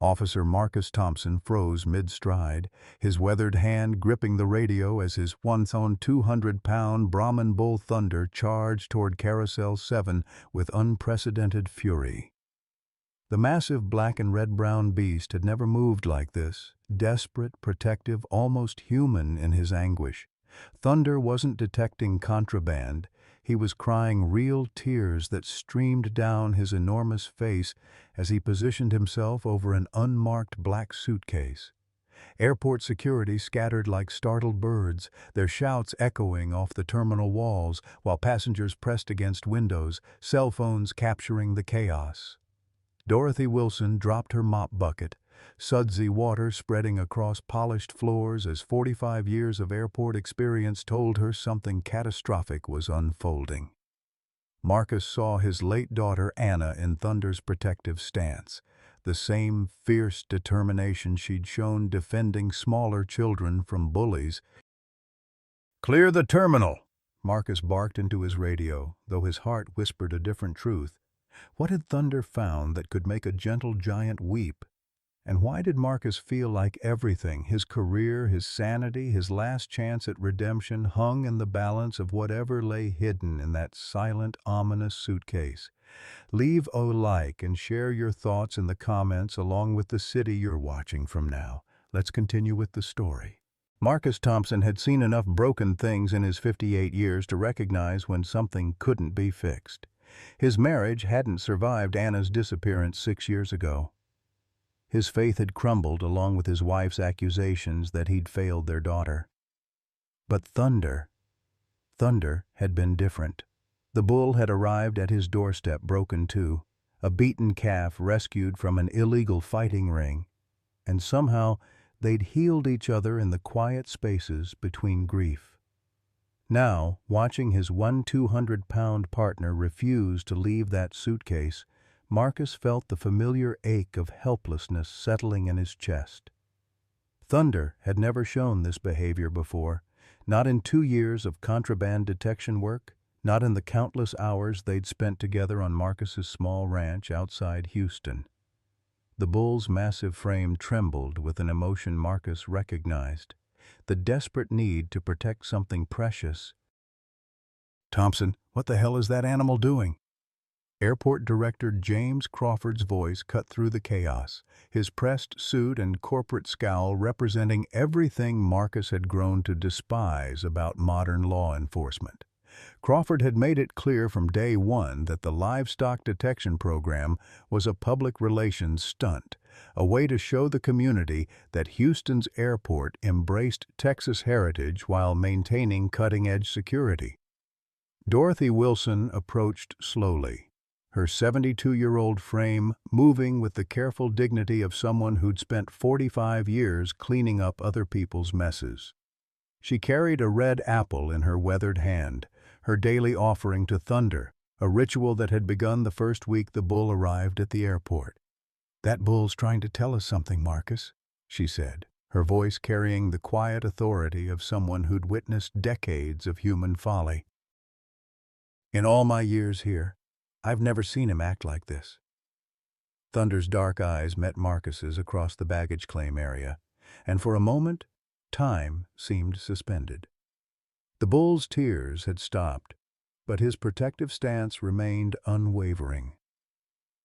Officer Marcus Thompson froze mid-stride, his weathered hand gripping the radio as his once-on 200-pound Brahman bull Thunder charged toward Carousel 7 with unprecedented fury. The massive black and red-brown beast had never moved like this, desperate, protective, almost human in his anguish. Thunder wasn't detecting contraband. He was crying real tears that streamed down his enormous face as he positioned himself over an unmarked black suitcase. Airport security scattered like startled birds, their shouts echoing off the terminal walls while passengers pressed against windows, cell phones capturing the chaos. Dorothy Wilson dropped her mop bucket, sudsy water spreading across polished floors as 45 years of airport experience told her something catastrophic was unfolding. Marcus saw his late daughter Anna in Thunder's protective stance, the same fierce determination she'd shown defending smaller children from bullies. "Clear the terminal!" Marcus barked into his radio, though his heart whispered a different truth. What had Thunder found that could make a gentle giant weep? And why did Marcus feel like everything, his career, his sanity, his last chance at redemption, hung in the balance of whatever lay hidden in that silent, ominous suitcase? Leave a like and share your thoughts in the comments along with the city you're watching from now. Let's continue with the story. Marcus Thompson had seen enough broken things in his 58 years to recognize when something couldn't be fixed. His marriage hadn't survived Anna's disappearance 6 years ago. His faith had crumbled along with his wife's accusations that he'd failed their daughter. But Thunder had been different. The bull had arrived at his doorstep broken too, a beaten calf rescued from an illegal fighting ring, and somehow they'd healed each other in the quiet spaces between grief. Now, watching his 200-pound partner refuse to leave that suitcase, Marcus felt the familiar ache of helplessness settling in his chest. Thunder had never shown this behavior before, not in 2 years of contraband detection work, not in the countless hours they'd spent together on Marcus's small ranch outside Houston. The bull's massive frame trembled with an emotion Marcus recognized, the desperate need to protect something precious. "Thompson, what the hell is that animal doing?" Airport Director James Crawford's voice cut through the chaos, his pressed suit and corporate scowl representing everything Marcus had grown to despise about modern law enforcement. Crawford had made it clear from day one that the livestock detection program was a public relations stunt, a way to show the community that Houston's airport embraced Texas heritage while maintaining cutting-edge security. Dorothy Wilson approached slowly, her 72-year-old frame moving with the careful dignity of someone who'd spent 45 years cleaning up other people's messes. She carried a red apple in her weathered hand, her daily offering to Thunder, a ritual that had begun the first week the bull arrived at the airport. "That bull's trying to tell us something, Marcus," she said, her voice carrying the quiet authority of someone who'd witnessed decades of human folly. "In all my years here, I've never seen him act like this." Thunder's dark eyes met Marcus's across the baggage claim area, and for a moment, time seemed suspended. The bull's tears had stopped, but his protective stance remained unwavering.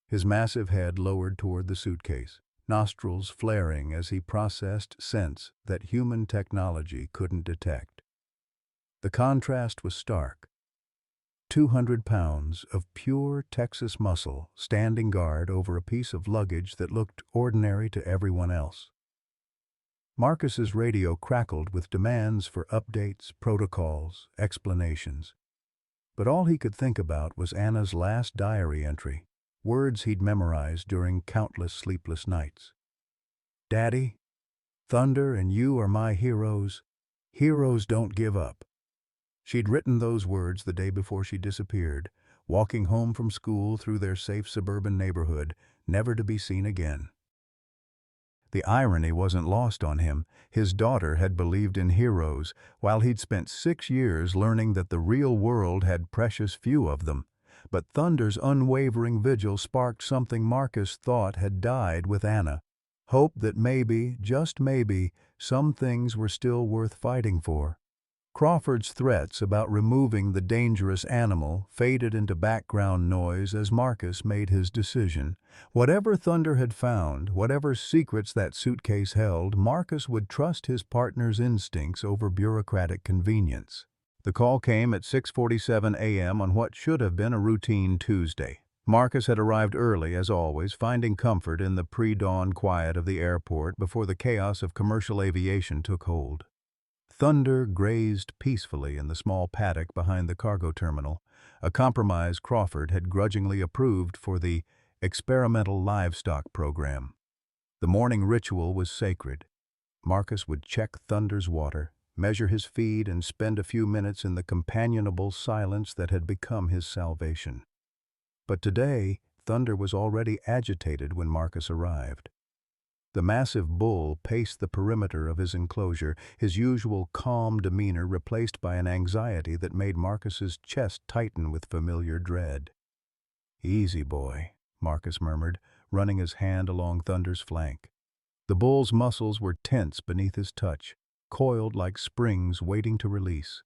His massive head lowered toward the suitcase, nostrils flaring as he processed scents that human technology couldn't detect. The contrast was stark. 200 pounds of pure Texas muscle standing guard over a piece of luggage that looked ordinary to everyone else. Marcus's radio crackled with demands for updates, protocols, explanations. But all he could think about was Anna's last diary entry, words he'd memorized during countless sleepless nights. "Daddy, Thunder and you are my heroes. Heroes don't give up." She'd written those words the day before she disappeared, walking home from school through their safe suburban neighborhood, never to be seen again. The irony wasn't lost on him. His daughter had believed in heroes, while he'd spent 6 years learning that the real world had precious few of them. But Thunder's unwavering vigil sparked something Marcus thought had died with Anna. Hope that maybe, just maybe, some things were still worth fighting for. Crawford's threats about removing the dangerous animal faded into background noise as Marcus made his decision. Whatever Thunder had found, whatever secrets that suitcase held, Marcus would trust his partner's instincts over bureaucratic convenience. The call came at 6:47 a.m. on what should have been a routine Tuesday. Marcus had arrived early, as always, finding comfort in the pre-dawn quiet of the airport before the chaos of commercial aviation took hold. Thunder grazed peacefully in the small paddock behind the cargo terminal, a compromise Crawford had grudgingly approved for the experimental livestock program. The morning ritual was sacred. Marcus would check Thunder's water, measure his feed, and spend a few minutes in the companionable silence that had become his salvation. But today, Thunder was already agitated when Marcus arrived. The massive bull paced the perimeter of his enclosure, his usual calm demeanor replaced by an anxiety that made Marcus's chest tighten with familiar dread. "Easy, boy," Marcus murmured, running his hand along Thunder's flank. The bull's muscles were tense beneath his touch, coiled like springs waiting to release.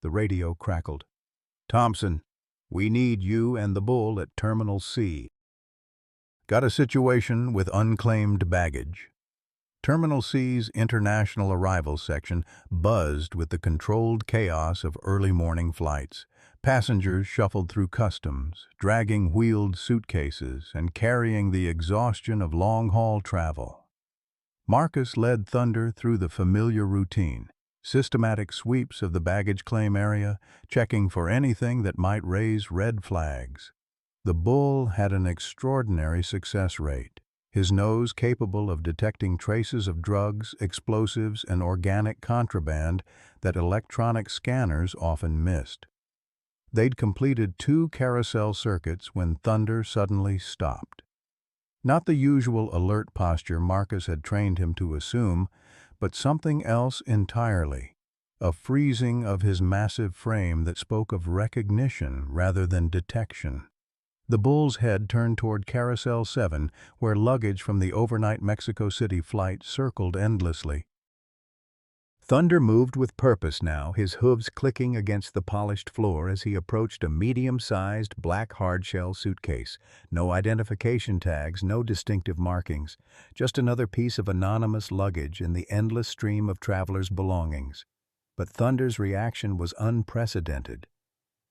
The radio crackled. "Thompson, we need you and the bull at Terminal C. Got a situation with unclaimed baggage." Terminal C's international arrivals section buzzed with the controlled chaos of early morning flights. Passengers shuffled through customs, dragging wheeled suitcases and carrying the exhaustion of long-haul travel. Marcus led Thunder through the familiar routine, systematic sweeps of the baggage claim area, checking for anything that might raise red flags. The bull had an extraordinary success rate, his nose capable of detecting traces of drugs, explosives, and organic contraband that electronic scanners often missed. They'd completed 2 carousel circuits when Thunder suddenly stopped. Not the usual alert posture Marcus had trained him to assume, but something else entirely. A freezing of his massive frame that spoke of recognition rather than detection. The bull's head turned toward Carousel 7, where luggage from the overnight Mexico City flight circled endlessly. Thunder moved with purpose now, his hooves clicking against the polished floor as he approached a medium-sized black hardshell suitcase. No identification tags, no distinctive markings, just another piece of anonymous luggage in the endless stream of travelers' belongings. But Thunder's reaction was unprecedented.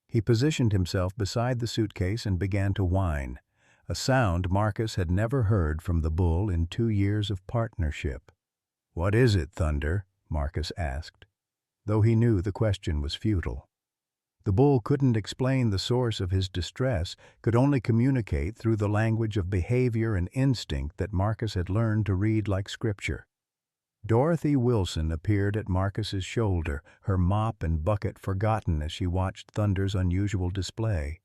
He positioned himself beside the suitcase and began to whine, a sound Marcus had never heard from the bull in 2 years of partnership. "What is it, Thunder?" Marcus asked, though he knew the question was futile. The bull couldn't explain the source of his distress, could only communicate through the language of behavior and instinct that Marcus had learned to read like scripture. Dorothy Wilson appeared at Marcus's shoulder, her mop and bucket forgotten as she watched Thunder's unusual display.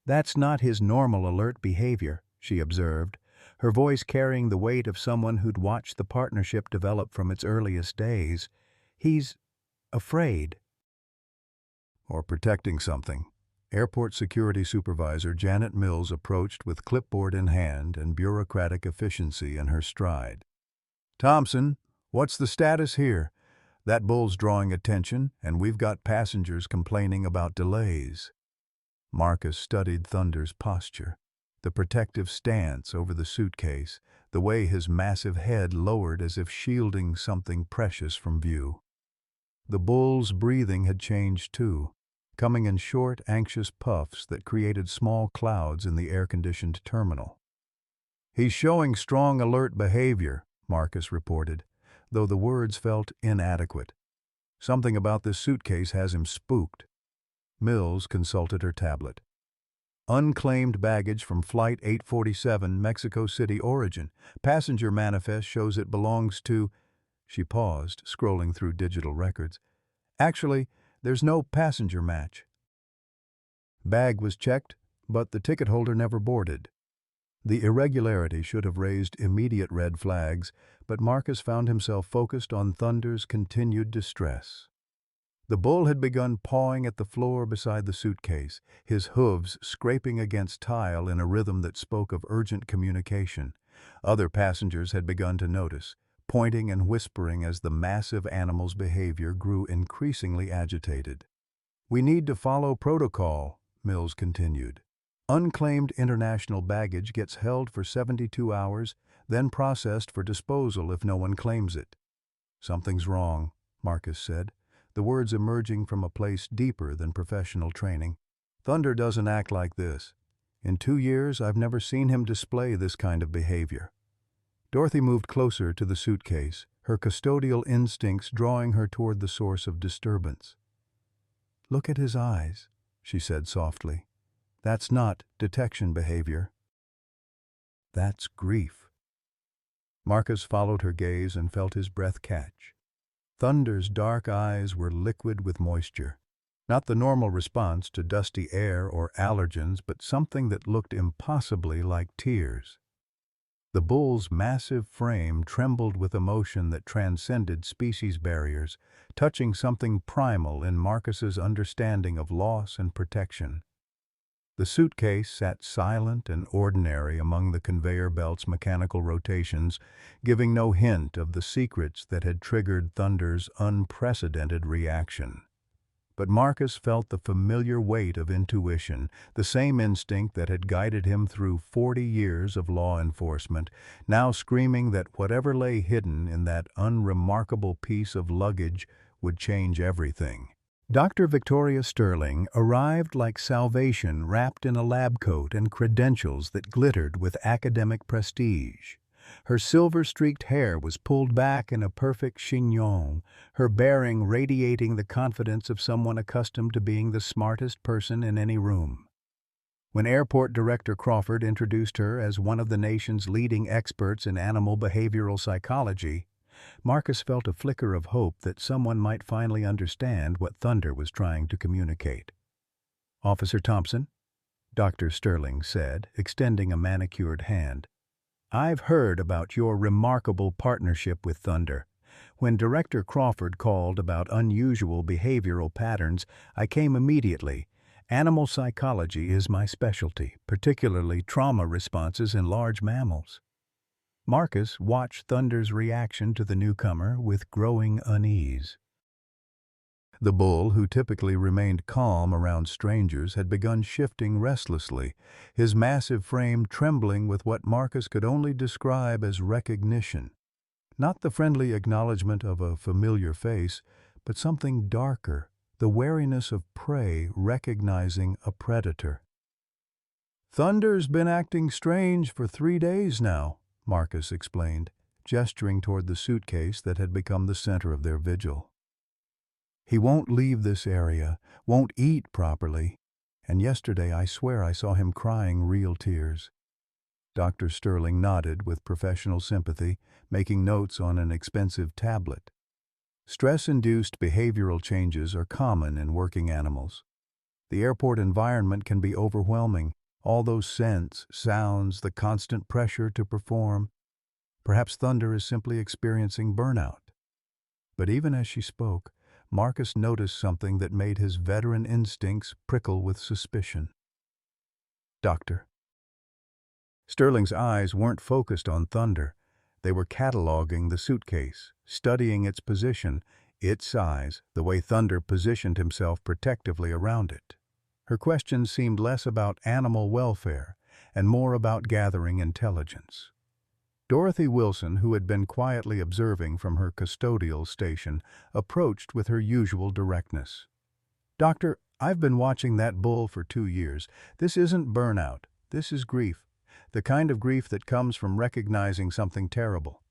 "That's not his normal alert behavior," she observed, her voice carrying the weight of someone who'd watched the partnership develop from its earliest days. "He's afraid." Or protecting something. Airport Security Supervisor Janet Mills approached with clipboard in hand and bureaucratic efficiency in her stride. "Thompson, what's the status here? That bull's drawing attention, and we've got passengers complaining about delays." Marcus studied Thunder's posture, the protective stance over the suitcase, the way his massive head lowered as if shielding something precious from view. The bull's breathing had changed too, coming in short, anxious puffs that created small clouds in the air-conditioned terminal. "He's showing strong alert behavior," Marcus reported, though the words felt inadequate. "Something about this suitcase has him spooked." Mills consulted her tablet. "Unclaimed baggage from Flight 847, Mexico City origin. Passenger manifest shows it belongs to—" She paused, scrolling through digital records. "Actually, there's no passenger match." Bag was checked, but the ticket holder never boarded. The irregularity should have raised immediate red flags, but Marcus found himself focused on Thunder's continued distress. The bull had begun pawing at the floor beside the suitcase, his hooves scraping against tile in a rhythm that spoke of urgent communication. Other passengers had begun to notice, pointing and whispering as the massive animal's behavior grew increasingly agitated. "We need to follow protocol," Mills continued. "Unclaimed international baggage gets held for 72 hours, then processed for disposal if no one claims it." "Something's wrong," Marcus said, the words emerging from a place deeper than professional training. "Thunder doesn't act like this. In 2 years, I've never seen him display this kind of behavior." Dorothy moved closer to the suitcase, her custodial instincts drawing her toward the source of disturbance. "Look at his eyes," she said softly. "That's not detection behavior. That's grief." Marcus followed her gaze and felt his breath catch. Thunder's dark eyes were liquid with moisture. Not the normal response to dusty air or allergens, but something that looked impossibly like tears. The bull's massive frame trembled with emotion that transcended species barriers, touching something primal in Marcus's understanding of loss and protection. The suitcase sat silent and ordinary among the conveyor belt's mechanical rotations, giving no hint of the secrets that had triggered Thunder's unprecedented reaction. But Marcus felt the familiar weight of intuition, the same instinct that had guided him through 40 years of law enforcement, now screaming that whatever lay hidden in that unremarkable piece of luggage would change everything. Dr. Victoria Sterling arrived like salvation wrapped in a lab coat and credentials that glittered with academic prestige. Her silver-streaked hair was pulled back in a perfect chignon, her bearing radiating the confidence of someone accustomed to being the smartest person in any room. When Airport Director Crawford introduced her as one of the nation's leading experts in animal behavioral psychology, Marcus felt a flicker of hope that someone might finally understand what Thunder was trying to communicate. "Officer Thompson," Dr. Sterling said, extending a manicured hand, "I've heard about your remarkable partnership with Thunder. When Director Crawford called about unusual behavioral patterns, I came immediately. Animal psychology is my specialty, particularly trauma responses in large mammals." Marcus watched Thunder's reaction to the newcomer with growing unease. The bull, who typically remained calm around strangers, had begun shifting restlessly, his massive frame trembling with what Marcus could only describe as recognition. Not the friendly acknowledgement of a familiar face, but something darker, the wariness of prey recognizing a predator. "Thunder's been acting strange for 3 days now," Marcus explained, gesturing toward the suitcase that had become the center of their vigil. "He won't leave this area, won't eat properly, and yesterday I swear I saw him crying real tears." Dr. Sterling nodded with professional sympathy, making notes on an expensive tablet. Stress-induced behavioral changes are common in working animals. The airport environment can be overwhelming, all those scents, sounds, the constant pressure to perform. Perhaps Thunder is simply experiencing burnout. But even as she spoke, Marcus noticed something that made his veteran instincts prickle with suspicion. "Doctor." Sterling's eyes weren't focused on Thunder. They were cataloging the suitcase, studying its position, its size, the way Thunder positioned himself protectively around it. Her questions seemed less about animal welfare and more about gathering intelligence. Dorothy Wilson, who had been quietly observing from her custodial station, approached with her usual directness. "Doctor, I've been watching that bull for 2 years. This isn't burnout. This is grief. The kind of grief that comes from recognizing something terrible."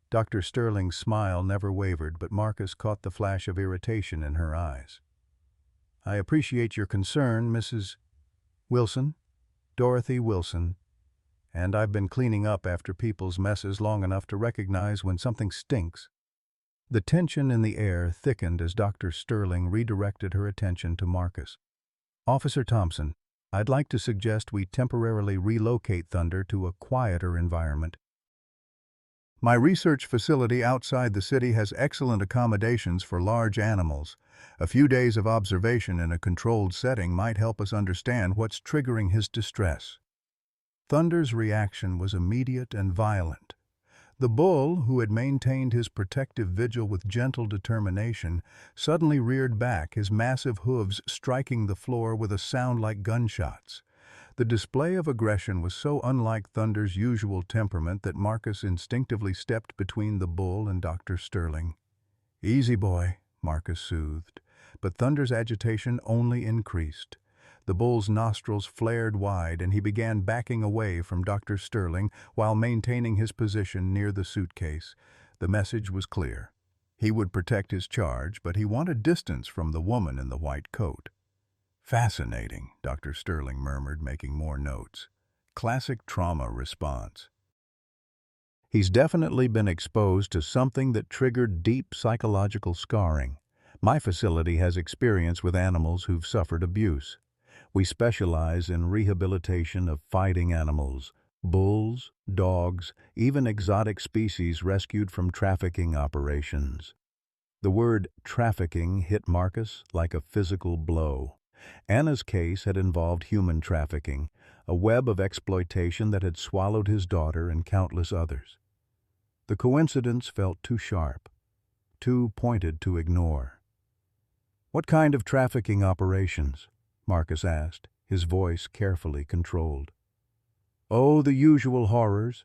Dr. Sterling's smile never wavered, but Marcus caught the flash of irritation in her eyes. "I appreciate your concern, Mrs. Wilson, Dorothy Wilson, and I've been cleaning up after people's messes long enough to recognize when something stinks." The tension in the air thickened as Dr. Sterling redirected her attention to Marcus. "Officer Thompson, I'd like to suggest we temporarily relocate Thunder to a quieter environment. My research facility outside the city has excellent accommodations for large animals. A few days of observation in a controlled setting might help us understand what's triggering his distress." Thunder's reaction was immediate and violent. The bull, who had maintained his protective vigil with gentle determination, suddenly reared back, his massive hooves striking the floor with a sound like gunshots. The display of aggression was so unlike Thunder's usual temperament that Marcus instinctively stepped between the bull and Dr. Sterling. "Easy, boy," Marcus soothed, but Thunder's agitation only increased. The bull's nostrils flared wide, and he began backing away from Dr. Sterling while maintaining his position near the suitcase. The message was clear. He would protect his charge, but he wanted distance from the woman in the white coat. "Fascinating," Dr. Sterling murmured, making more notes. "Classic trauma response. He's definitely been exposed to something that triggered deep psychological scarring. My facility has experience with animals who've suffered abuse. We specialize in rehabilitation of fighting animals, bulls, dogs, even exotic species rescued from trafficking operations." The word trafficking hit Marcus like a physical blow. Anna's case had involved human trafficking, a web of exploitation that had swallowed his daughter and countless others. The coincidence felt too sharp, too pointed to ignore. "What kind of trafficking operations?" Marcus asked, his voice carefully controlled. "Oh, the usual horrors,"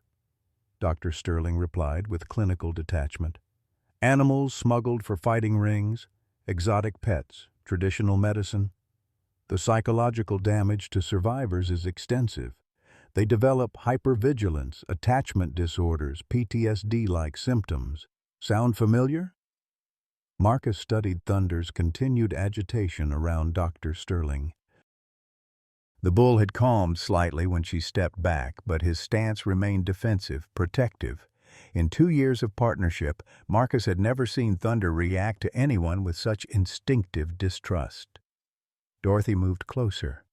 Dr. Sterling replied with clinical detachment. "Animals smuggled for fighting rings, exotic pets, traditional medicine. The psychological damage to survivors is extensive. They develop hypervigilance, attachment disorders, PTSD-like symptoms. Sound familiar?" Marcus studied Thunder's continued agitation around Dr. Sterling. The bull had calmed slightly when she stepped back, but his stance remained defensive, protective. In 2 years of partnership, Marcus had never seen Thunder react to anyone with such instinctive distrust. Dorothy moved closer,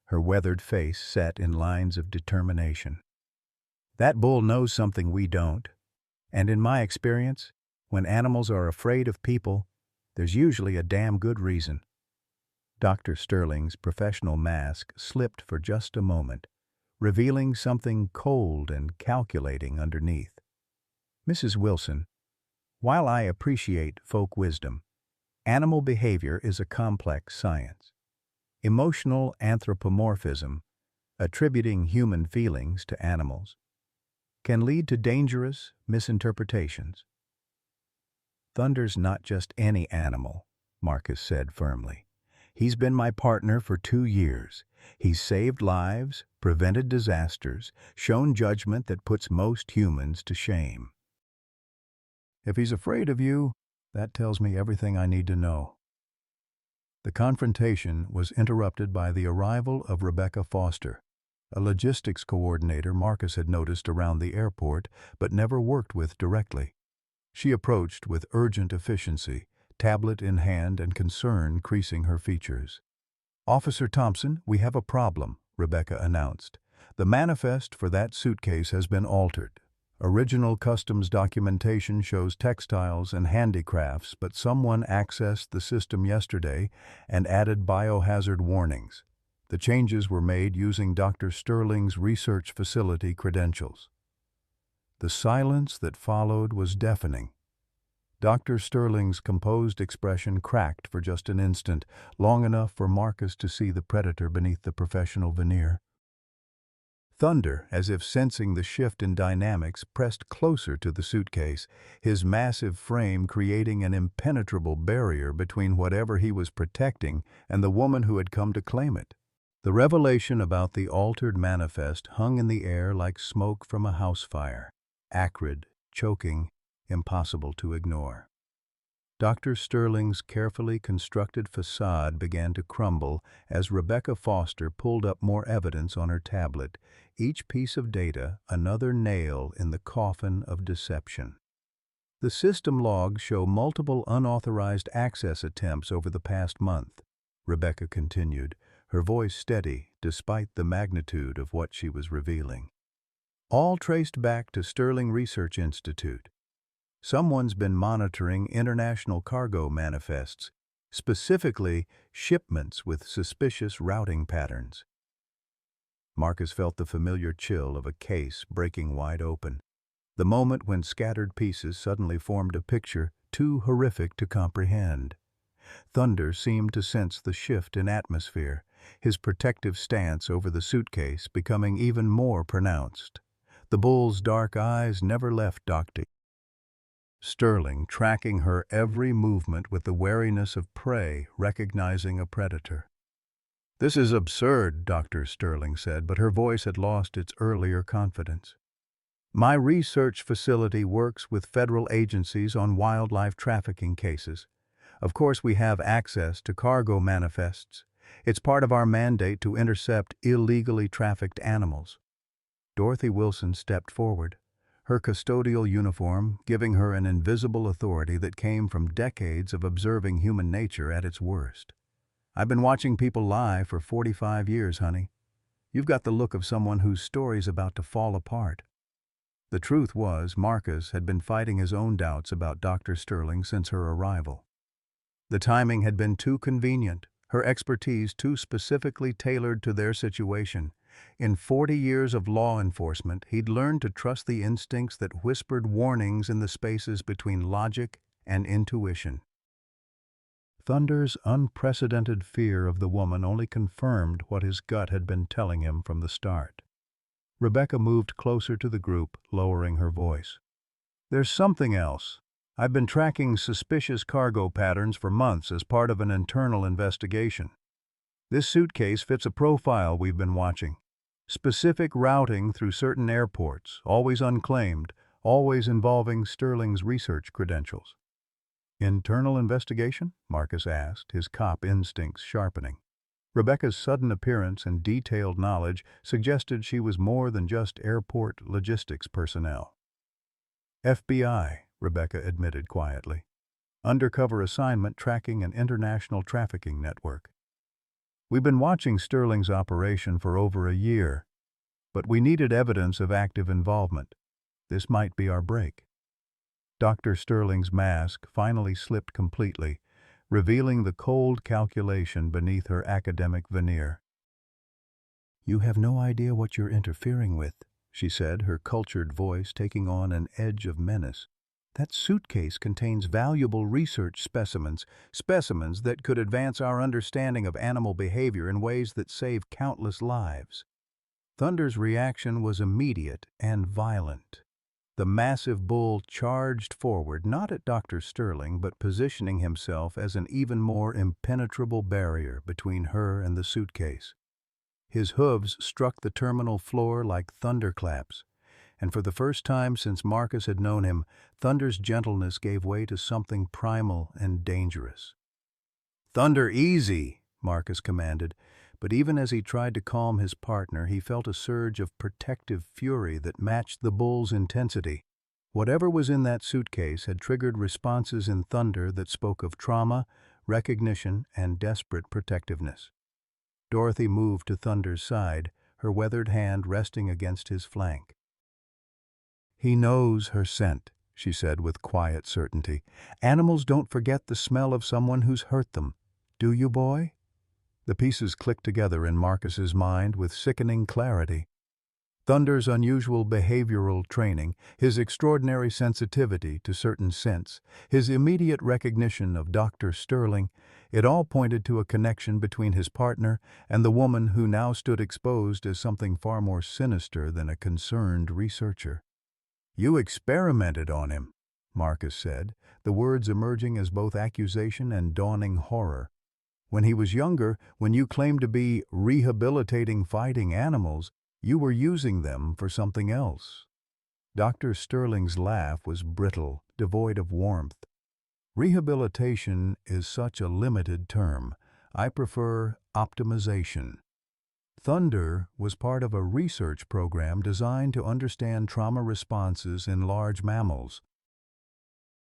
her weathered face set in lines of determination. "That bull knows something we don't. And in my experience, when animals are afraid of people, there's usually a damn good reason." Dr. Sterling's professional mask slipped for just a moment, revealing something cold and calculating underneath. "Mrs. Wilson, while I appreciate folk wisdom, animal behavior is a complex science. Emotional anthropomorphism, attributing human feelings to animals, can lead to dangerous misinterpretations." "Thunder's not just any animal," Marcus said firmly. "He's been my partner for 2 years. He's saved lives, prevented disasters, shown judgment that puts most humans to shame. If he's afraid of you, that tells me everything I need to know." The confrontation was interrupted by the arrival of Rebecca Foster, a logistics coordinator Marcus had noticed around the airport but never worked with directly. She approached with urgent efficiency, tablet in hand and concern creasing her features. "Officer Thompson, we have a problem," Rebecca announced. "The manifest for that suitcase has been altered. Original customs documentation shows textiles and handicrafts, but someone accessed the system yesterday and added biohazard warnings. The changes were made using Dr. Sterling's research facility credentials." The silence that followed was deafening. Dr. Sterling's composed expression cracked for just an instant, long enough for Marcus to see the predator beneath the professional veneer. Thunder, as if sensing the shift in dynamics, pressed closer to the suitcase, his massive frame creating an impenetrable barrier between whatever he was protecting and the woman who had come to claim it. The revelation about the altered manifest hung in the air like smoke from a house fire, acrid, choking, impossible to ignore. Dr. Sterling's carefully constructed facade began to crumble as Rebecca Foster pulled up more evidence on her tablet, each piece of data another nail in the coffin of deception. "The system logs show multiple unauthorized access attempts over the past month," Rebecca continued, her voice steady despite the magnitude of what she was revealing. "All traced back to Sterling Research Institute. Someone's been monitoring international cargo manifests, specifically shipments with suspicious routing patterns." Marcus felt the familiar chill of a case breaking wide open. The moment when scattered pieces suddenly formed a picture too horrific to comprehend. Thunder seemed to sense the shift in atmosphere, his protective stance over the suitcase becoming even more pronounced. The bull's dark eyes never left Dr. Sterling, tracking her every movement with the wariness of prey recognizing a predator. "This is absurd," Dr. Sterling said, but her voice had lost its earlier confidence. "My research facility works with federal agencies on wildlife trafficking cases. Of course, we have access to cargo manifests. It's part of our mandate to intercept illegally trafficked animals." Dorothy Wilson stepped forward, her custodial uniform giving her an invisible authority that came from decades of observing human nature at its worst. "I've been watching people lie for 45 years, honey. You've got the look of someone whose story's about to fall apart." The truth was, Marcus had been fighting his own doubts about Dr. Sterling since her arrival. The timing had been too convenient, her expertise too specifically tailored to their situation. In 40 years of law enforcement, he'd learned to trust the instincts that whispered warnings in the spaces between logic and intuition. Thunder's unprecedented fear of the woman only confirmed what his gut had been telling him from the start. Rebecca moved closer to the group, lowering her voice. "There's something else. I've been tracking suspicious cargo patterns for months as part of an internal investigation. This suitcase fits a profile we've been watching. Specific routing through certain airports, always unclaimed, always involving Sterling's research credentials." "Internal investigation?" Marcus asked, his cop instincts sharpening. Rebecca's sudden appearance and detailed knowledge suggested she was more than just airport logistics personnel. "FBI," Rebecca admitted quietly. "Undercover assignment tracking an international trafficking network. We've been watching Sterling's operation for over a year, but we needed evidence of active involvement. This might be our break." Dr. Sterling's mask finally slipped completely, revealing the cold calculation beneath her academic veneer. "You have no idea what you're interfering with," she said, her cultured voice taking on an edge of menace. "That suitcase contains valuable research specimens that could advance our understanding of animal behavior in ways that save countless lives." Thunder's reaction was immediate and violent. The massive bull charged forward, not at Dr. Sterling, but positioning himself as an even more impenetrable barrier between her and the suitcase. His hooves struck the terminal floor like thunderclaps, and for the first time since Marcus had known him, Thunder's gentleness gave way to something primal and dangerous. "Thunder, easy," Marcus commanded, but even as he tried to calm his partner, he felt a surge of protective fury that matched the bull's intensity. Whatever was in that suitcase had triggered responses in Thunder that spoke of trauma, recognition, and desperate protectiveness. Dorothy moved to Thunder's side, her weathered hand resting against his flank. "He knows her scent," she said with quiet certainty. "Animals don't forget the smell of someone who's hurt them. Do you, boy?" The pieces clicked together in Marcus's mind with sickening clarity. Thunder's unusual behavioral training, his extraordinary sensitivity to certain scents, his immediate recognition of Dr. Sterling, it all pointed to a connection between his partner and the woman who now stood exposed as something far more sinister than a concerned researcher. "You experimented on him," Marcus said, the words emerging as both accusation and dawning horror. "When he was younger, when you claimed to be rehabilitating fighting animals, you were using them for something else." Dr. Sterling's laugh was brittle, devoid of warmth. "Rehabilitation is such a limited term. I prefer optimization." Thunder was part of a research program designed to understand trauma responses in large mammals.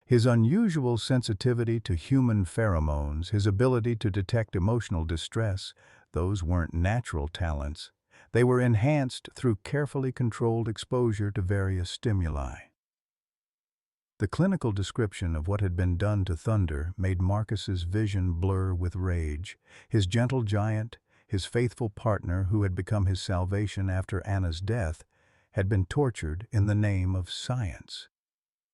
His unusual sensitivity to human pheromones, his ability to detect emotional distress, those weren't natural talents. They were enhanced through carefully controlled exposure to various stimuli. The clinical description of what had been done to Thunder made Marcus's vision blur with rage. His gentle giant, his faithful partner who had become his salvation after Anna's death, had been tortured in the name of science.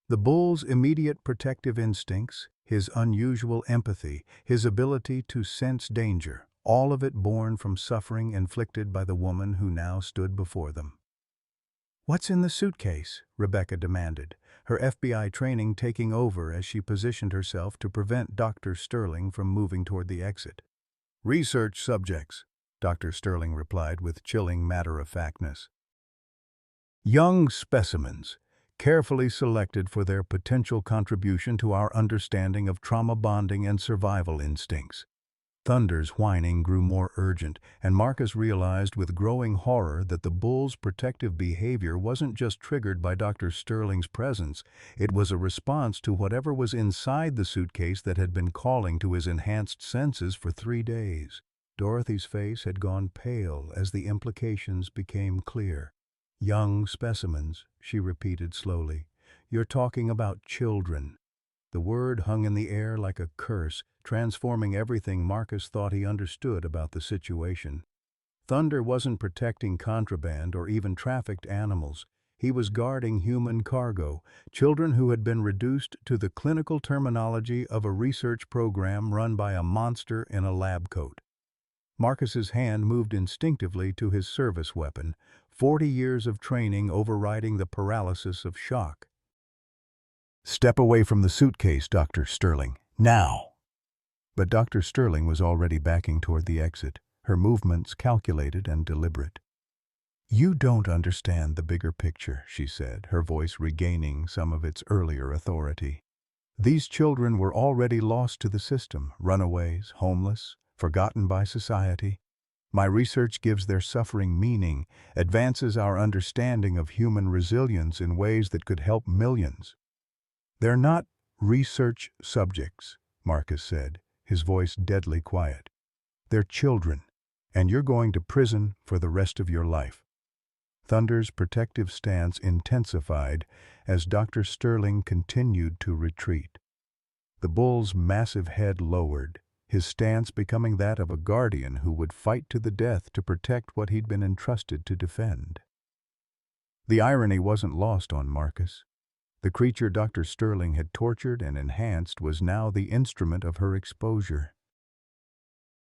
The bull's immediate protective instincts, his unusual empathy, his ability to sense danger, all of it born from suffering inflicted by the woman who now stood before them. "What's in the suitcase?" Rebecca demanded, her FBI training taking over as she positioned herself to prevent Dr. Sterling from moving toward the exit. "Research subjects," Dr. Sterling replied with chilling matter-of-factness. "Young specimens, carefully selected for their potential contribution to our understanding of trauma bonding and survival instincts." Thunder's whining grew more urgent, and Marcus realized with growing horror that the bull's protective behavior wasn't just triggered by Dr. Sterling's presence, it was a response to whatever was inside the suitcase that had been calling to his enhanced senses for 3 days. Dorothy's face had gone pale as the implications became clear. "Young specimens," she repeated slowly. "You're talking about children." The word hung in the air like a curse, transforming everything Marcus thought he understood about the situation. Thunder wasn't protecting contraband or even trafficked animals. He was guarding human cargo, children who had been reduced to the clinical terminology of a research program run by a monster in a lab coat. Marcus's hand moved instinctively to his service weapon, 40 years of training overriding the paralysis of shock. "Step away from the suitcase, Dr. Sterling. Now!" But Dr. Sterling was already backing toward the exit, her movements calculated and deliberate. "You don't understand the bigger picture," she said, her voice regaining some of its earlier authority. "These children were already lost to the system, runaways, homeless, forgotten by society. My research gives their suffering meaning, advances our understanding of human resilience in ways that could help millions." "They're not research subjects," Marcus said, his voice deadly quiet. "They're children, and you're going to prison for the rest of your life." Thunder's protective stance intensified as Dr. Sterling continued to retreat. The bull's massive head lowered, his stance becoming that of a guardian who would fight to the death to protect what he'd been entrusted to defend. The irony wasn't lost on Marcus. The creature Dr. Sterling had tortured and enhanced was now the instrument of her exposure.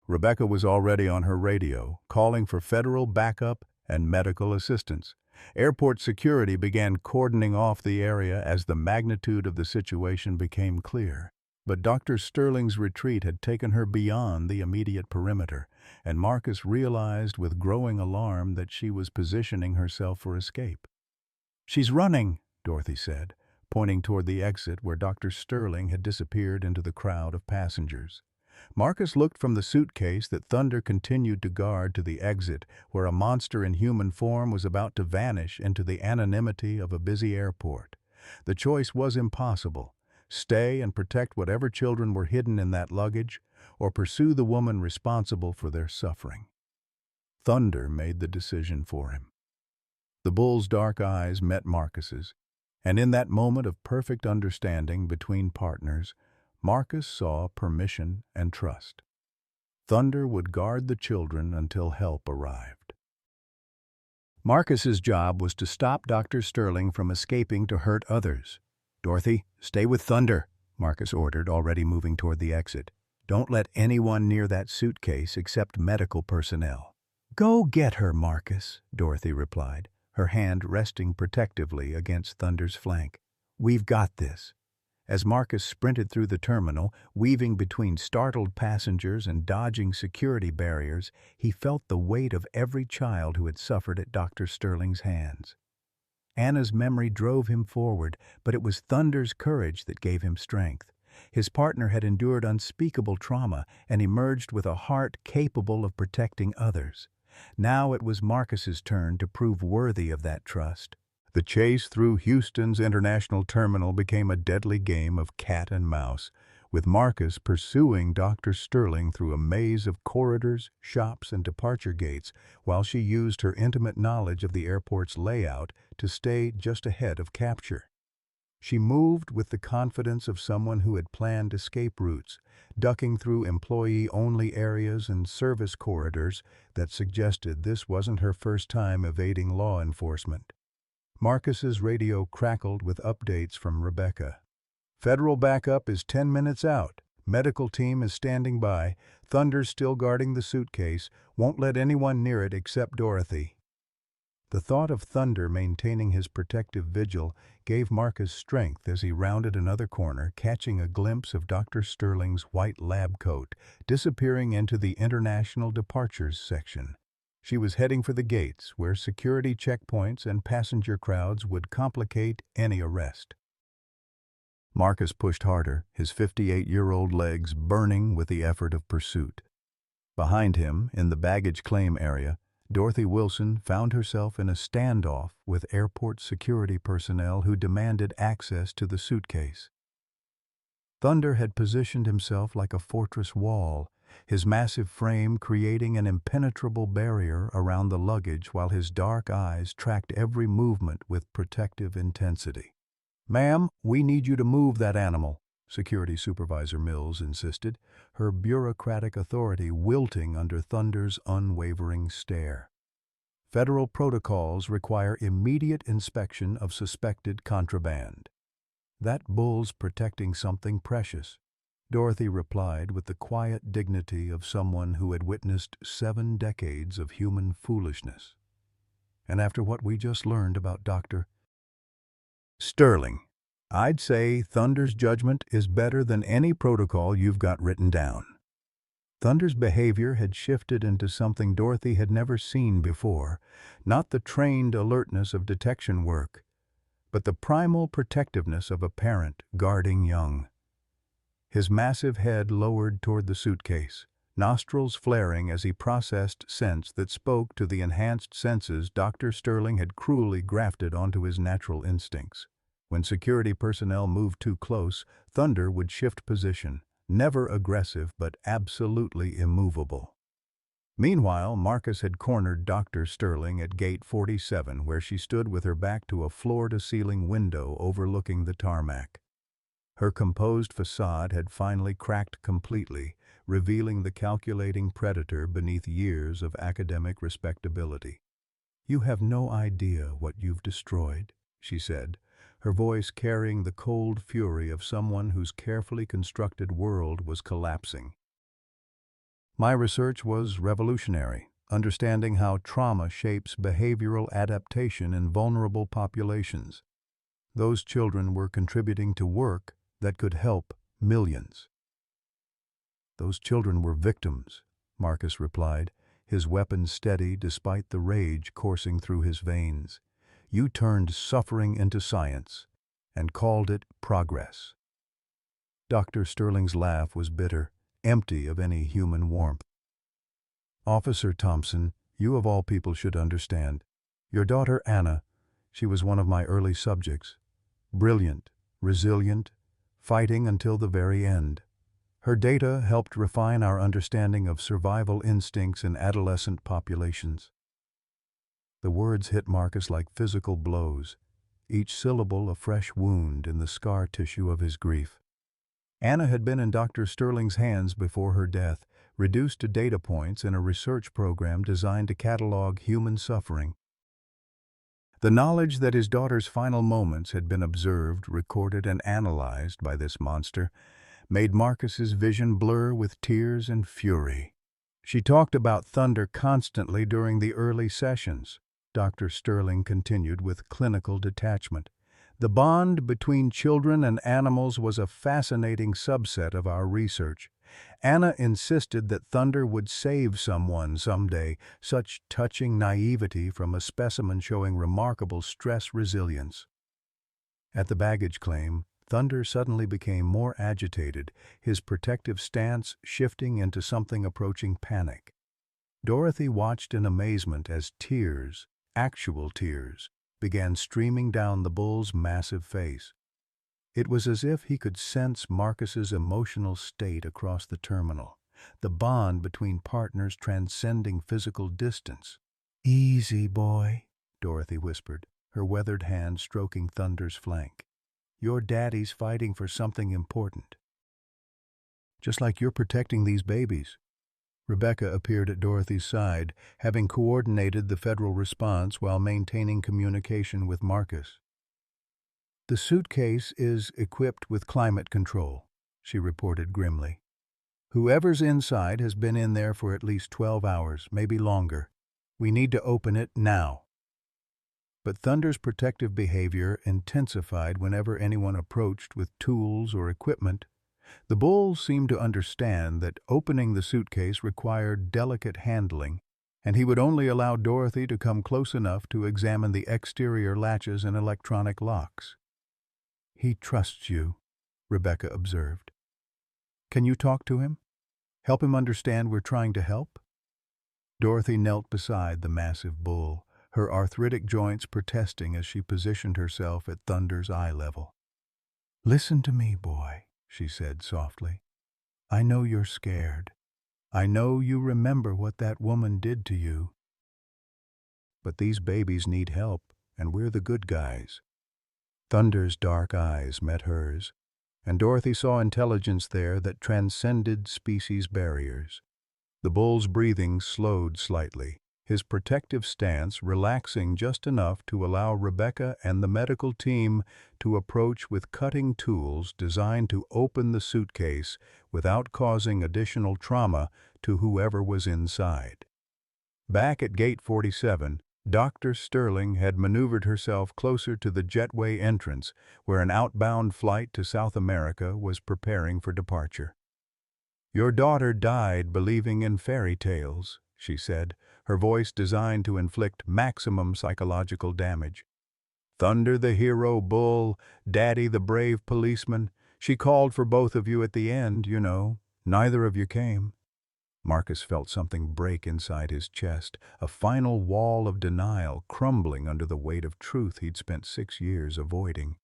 Rebecca was already on her radio, calling for federal backup and medical assistance. Airport security began cordoning off the area as the magnitude of the situation became clear. But Dr. Sterling's retreat had taken her beyond the immediate perimeter, and Marcus realized with growing alarm that she was positioning herself for escape. "She's running," Dorothy said, pointing toward the exit where Dr. Sterling had disappeared into the crowd of passengers. Marcus looked from the suitcase that Thunder continued to guard to the exit, where a monster in human form was about to vanish into the anonymity of a busy airport. The choice was impossible: stay and protect whatever children were hidden in that luggage, or pursue the woman responsible for their suffering. Thunder made the decision for him. The bull's dark eyes met Marcus's, and in that moment of perfect understanding between partners, Marcus saw permission and trust. Thunder would guard the children until help arrived. Marcus's job was to stop Dr. Sterling from escaping to hurt others. "Dorothy, stay with Thunder," Marcus ordered, already moving toward the exit. "Don't let anyone near that suitcase except medical personnel." "Go get her, Marcus," Dorothy replied, her hand resting protectively against Thunder's flank. "We've got this." As Marcus sprinted through the terminal, weaving between startled passengers and dodging security barriers, he felt the weight of every child who had suffered at Dr. Sterling's hands. Anna's memory drove him forward, but it was Thunder's courage that gave him strength. His partner had endured unspeakable trauma and emerged with a heart capable of protecting others. Now it was Marcus's turn to prove worthy of that trust. The chase through Houston's international terminal became a deadly game of cat and mouse, with Marcus pursuing Dr. Sterling through a maze of corridors, shops, and departure gates, while she used her intimate knowledge of the airport's layout to stay just ahead of capture. She moved with the confidence of someone who had planned escape routes, ducking through employee-only areas and service corridors that suggested this wasn't her first time evading law enforcement. Marcus's radio crackled with updates from Rebecca. Federal backup is 10 minutes out. Medical team is standing by. Thunder's still guarding the suitcase. Won't let anyone near it except Dorothy. The thought of Thunder maintaining his protective vigil gave Marcus strength as he rounded another corner, catching a glimpse of Dr. Sterling's white lab coat, disappearing into the International Departures section. She was heading for the gates, where security checkpoints and passenger crowds would complicate any arrest. Marcus pushed harder, his 58-year-old legs burning with the effort of pursuit. Behind him, in the baggage claim area, Dorothy Wilson found herself in a standoff with airport security personnel who demanded access to the suitcase. Thunder had positioned himself like a fortress wall, his massive frame creating an impenetrable barrier around the luggage while his dark eyes tracked every movement with protective intensity. "Ma'am, we need you to move that animal," Security Supervisor Mills insisted, her bureaucratic authority wilting under Thunder's unwavering stare. Federal protocols require immediate inspection of suspected contraband. "That bull's protecting something precious," Dorothy replied with the quiet dignity of someone who had witnessed 7 decades of human foolishness. "And after what we just learned about Dr. Sterling, I'd say Thunder's judgment is better than any protocol you've got written down." Thunder's behavior had shifted into something Dorothy had never seen before, not the trained alertness of detection work, but the primal protectiveness of a parent guarding young. His massive head lowered toward the suitcase, nostrils flaring as he processed scents that spoke to the enhanced senses Dr. Sterling had cruelly grafted onto his natural instincts. When security personnel moved too close, Thunder would shift position, never aggressive but absolutely immovable. Meanwhile, Marcus had cornered Dr. Sterling at gate 47, where she stood with her back to a floor-to-ceiling window overlooking the tarmac. Her composed facade had finally cracked completely, revealing the calculating predator beneath years of academic respectability. "You have no idea what you've destroyed," she said, her voice carrying the cold fury of someone whose carefully constructed world was collapsing. "My research was revolutionary, understanding how trauma shapes behavioral adaptation in vulnerable populations. Those children were contributing to work that could help millions." "Those children were victims," Marcus replied, his weapon steady despite the rage coursing through his veins. "You turned suffering into science and called it progress." Dr. Sterling's laugh was bitter, empty of any human warmth. "Officer Thompson, you of all people should understand. Your daughter Anna, she was one of my early subjects. Brilliant, resilient, fighting until the very end. Her data helped refine our understanding of survival instincts in adolescent populations." The words hit Marcus like physical blows, each syllable a fresh wound in the scar tissue of his grief. Anna had been in Dr. Sterling's hands before her death, reduced to data points in a research program designed to catalog human suffering. The knowledge that his daughter's final moments had been observed, recorded, and analyzed by this monster made Marcus's vision blur with tears and fury. "She talked about Thunder constantly during the early sessions," Dr. Sterling continued with clinical detachment. "The bond between children and animals was a fascinating subset of our research. Anna insisted that Thunder would save someone someday, such touching naivety from a specimen showing remarkable stress resilience." At the baggage claim, Thunder suddenly became more agitated, his protective stance shifting into something approaching panic. Dorothy watched in amazement as tears, actual tears, began streaming down the bull's massive face. It was as if he could sense Marcus's emotional state across the terminal, the bond between partners transcending physical distance. "Easy, boy," Dorothy whispered, her weathered hand stroking Thunder's flank. Your daddy's fighting for something important. Just like you're protecting these babies. Rebecca appeared at Dorothy's side, having coordinated the federal response while maintaining communication with Marcus. The suitcase is equipped with climate control, she reported grimly. Whoever's inside has been in there for at least 12 hours, maybe longer. We need to open it now. But Thunder's protective behavior intensified whenever anyone approached with tools or equipment. The bull seemed to understand that opening the suitcase required delicate handling, and he would only allow Dorothy to come close enough to examine the exterior latches and electronic locks. He trusts you, Rebecca observed. Can you talk to him? Help him understand we're trying to help? Dorothy knelt beside the massive bull, her arthritic joints protesting as she positioned herself at Thunder's eye level. Listen to me, boy, she said softly. I know you're scared. I know you remember what that woman did to you. But these babies need help, and we're the good guys. Thunder's dark eyes met hers, and Dorothy saw intelligence there that transcended species barriers. The bull's breathing slowed slightly, his protective stance relaxing just enough to allow Rebecca and the medical team to approach with cutting tools designed to open the suitcase without causing additional trauma to whoever was inside. Back at Gate 47, Dr. Sterling had maneuvered herself closer to the jetway entrance, where an outbound flight to South America was preparing for departure. Your daughter died believing in fairy tales, she said, her voice designed to inflict maximum psychological damage. Thunder the hero bull, Daddy the brave policeman. She called for both of you at the end, you know. Neither of you came. Marcus felt something break inside his chest, a final wall of denial crumbling under the weight of truth he'd spent 6 years avoiding.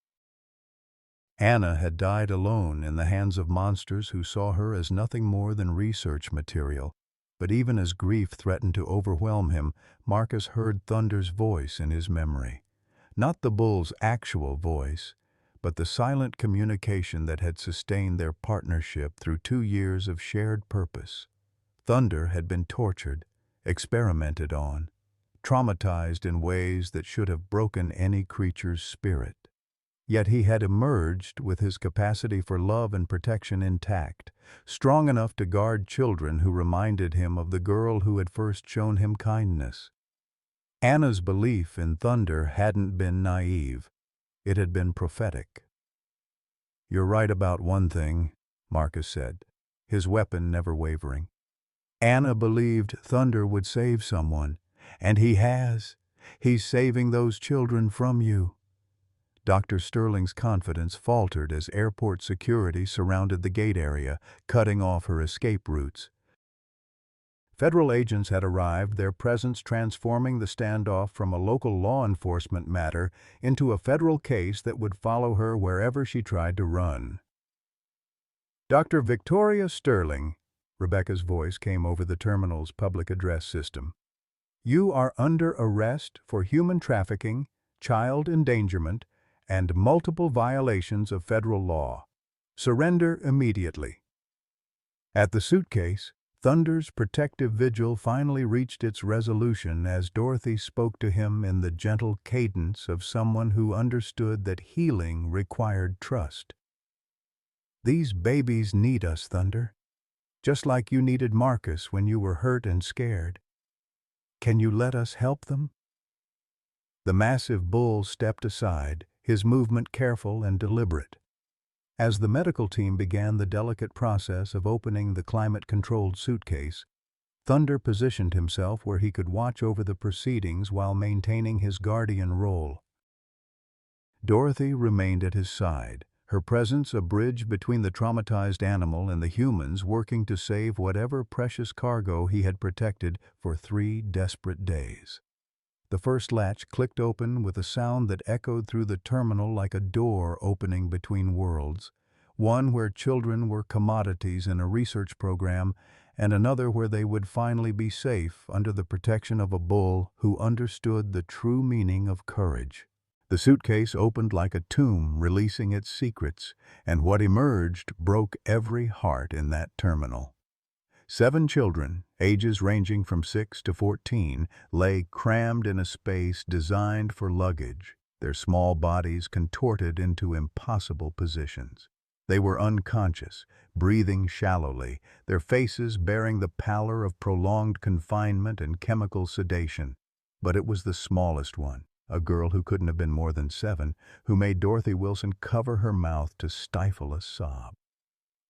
Anna had died alone in the hands of monsters who saw her as nothing more than research material. But even as grief threatened to overwhelm him, Marcus heard Thunder's voice in his memory. Not the bull's actual voice, but the silent communication that had sustained their partnership through 2 years of shared purpose. Thunder had been tortured, experimented on, traumatized in ways that should have broken any creature's spirit. Yet he had emerged with his capacity for love and protection intact, strong enough to guard children who reminded him of the girl who had first shown him kindness. Anna's belief in Thunder hadn't been naive. It had been prophetic. You're right about one thing, Marcus said, his weapon never wavering. Anna believed Thunder would save someone, and he has. He's saving those children from you. Dr. Sterling's confidence faltered as airport security surrounded the gate area, cutting off her escape routes. Federal agents had arrived, their presence transforming the standoff from a local law enforcement matter into a federal case that would follow her wherever she tried to run. Dr. Victoria Sterling, Rebecca's voice came over the terminal's public address system. You are under arrest for human trafficking, child endangerment, and multiple violations of federal law. Surrender immediately. At the suitcase, Thunder's protective vigil finally reached its resolution as Dorothy spoke to him in the gentle cadence of someone who understood that healing required trust. These babies need us, Thunder, just like you needed Marcus when you were hurt and scared. Can you let us help them? The massive bull stepped aside, his movement careful and deliberate. As the medical team began the delicate process of opening the climate-controlled suitcase, Thunder positioned himself where he could watch over the proceedings while maintaining his guardian role. Dorothy remained at his side, her presence a bridge between the traumatized animal and the humans working to save whatever precious cargo he had protected for 3 desperate days. The first latch clicked open with a sound that echoed through the terminal like a door opening between worlds, one where children were commodities in a research program, and another where they would finally be safe under the protection of a bull who understood the true meaning of courage. The suitcase opened like a tomb, releasing its secrets, and what emerged broke every heart in that terminal. 7 children, ages ranging from 6 to 14, lay crammed in a space designed for luggage, their small bodies contorted into impossible positions. They were unconscious, breathing shallowly, their faces bearing the pallor of prolonged confinement and chemical sedation. But it was the smallest one, a girl who couldn't have been more than 7, who made Dorothy Wilson cover her mouth to stifle a sob.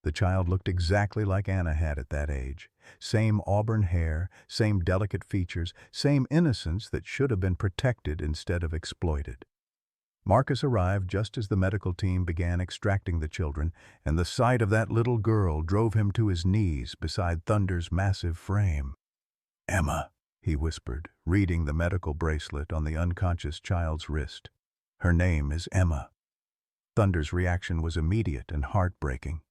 The child looked exactly like Anna had at that age. Same auburn hair, same delicate features, same innocence that should have been protected instead of exploited. Marcus arrived just as the medical team began extracting the children, and the sight of that little girl drove him to his knees beside Thunder's massive frame. "Emma," he whispered, reading the medical bracelet on the unconscious child's wrist. "Her name is Emma." Thunder's reaction was immediate and heartbreaking.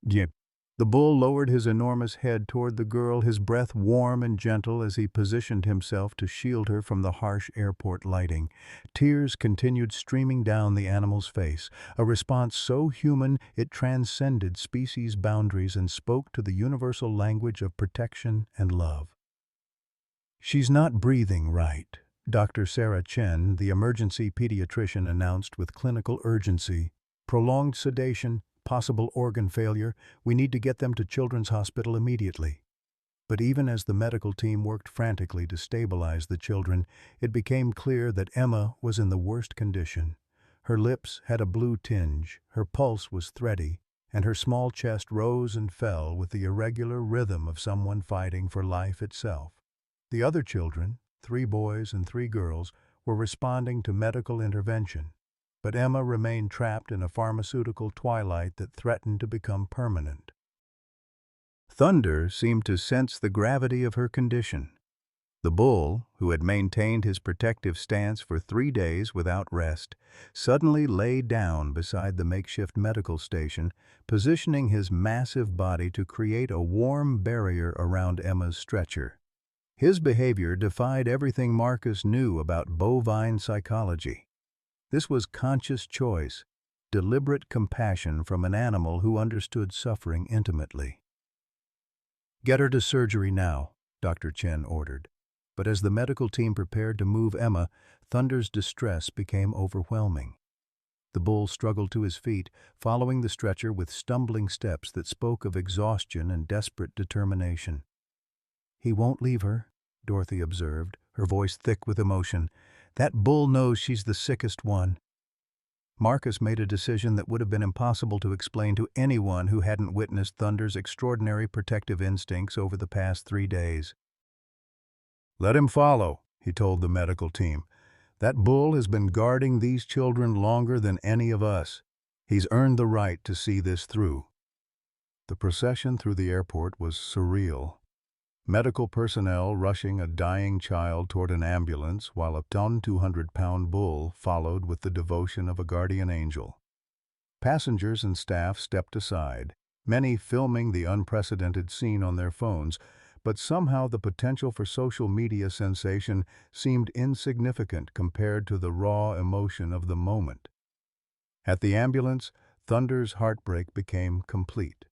"Yep." The bull lowered his enormous head toward the girl, his breath warm and gentle as he positioned himself to shield her from the harsh airport lighting. Tears continued streaming down the animal's face, a response so human it transcended species boundaries and spoke to the universal language of protection and love. "She's not breathing right," Dr. Sarah Chen, the emergency pediatrician, announced with clinical urgency. "Prolonged sedation, possible organ failure. We need to get them to Children's Hospital immediately." But even as the medical team worked frantically to stabilize the children, it became clear that Emma was in the worst condition. Her lips had a blue tinge, her pulse was thready, and her small chest rose and fell with the irregular rhythm of someone fighting for life itself. The other children, 3 boys and 3 girls, were responding to medical intervention. But Emma remained trapped in a pharmaceutical twilight that threatened to become permanent. Thunder seemed to sense the gravity of her condition. The bull, who had maintained his protective stance for 3 days without rest, suddenly lay down beside the makeshift medical station, positioning his massive body to create a warm barrier around Emma's stretcher. His behavior defied everything Marcus knew about bovine psychology. This was conscious choice, deliberate compassion from an animal who understood suffering intimately. "Get her to surgery now," Dr. Chen ordered. But as the medical team prepared to move Emma, Thunder's distress became overwhelming. The bull struggled to his feet, following the stretcher with stumbling steps that spoke of exhaustion and desperate determination. "He won't leave her," Dorothy observed, her voice thick with emotion. "That bull knows she's the sickest one." Marcus made a decision that would have been impossible to explain to anyone who hadn't witnessed Thunder's extraordinary protective instincts over the past 3 days. "Let him follow," he told the medical team. "That bull has been guarding these children longer than any of us. He's earned the right to see this through." The procession through the airport was surreal. Medical personnel rushing a dying child toward an ambulance while a 200-pound bull followed with the devotion of a guardian angel. Passengers and staff stepped aside, many filming the unprecedented scene on their phones, but somehow the potential for social media sensation seemed insignificant compared to the raw emotion of the moment. At the ambulance, Thunder's heartbreak became complete.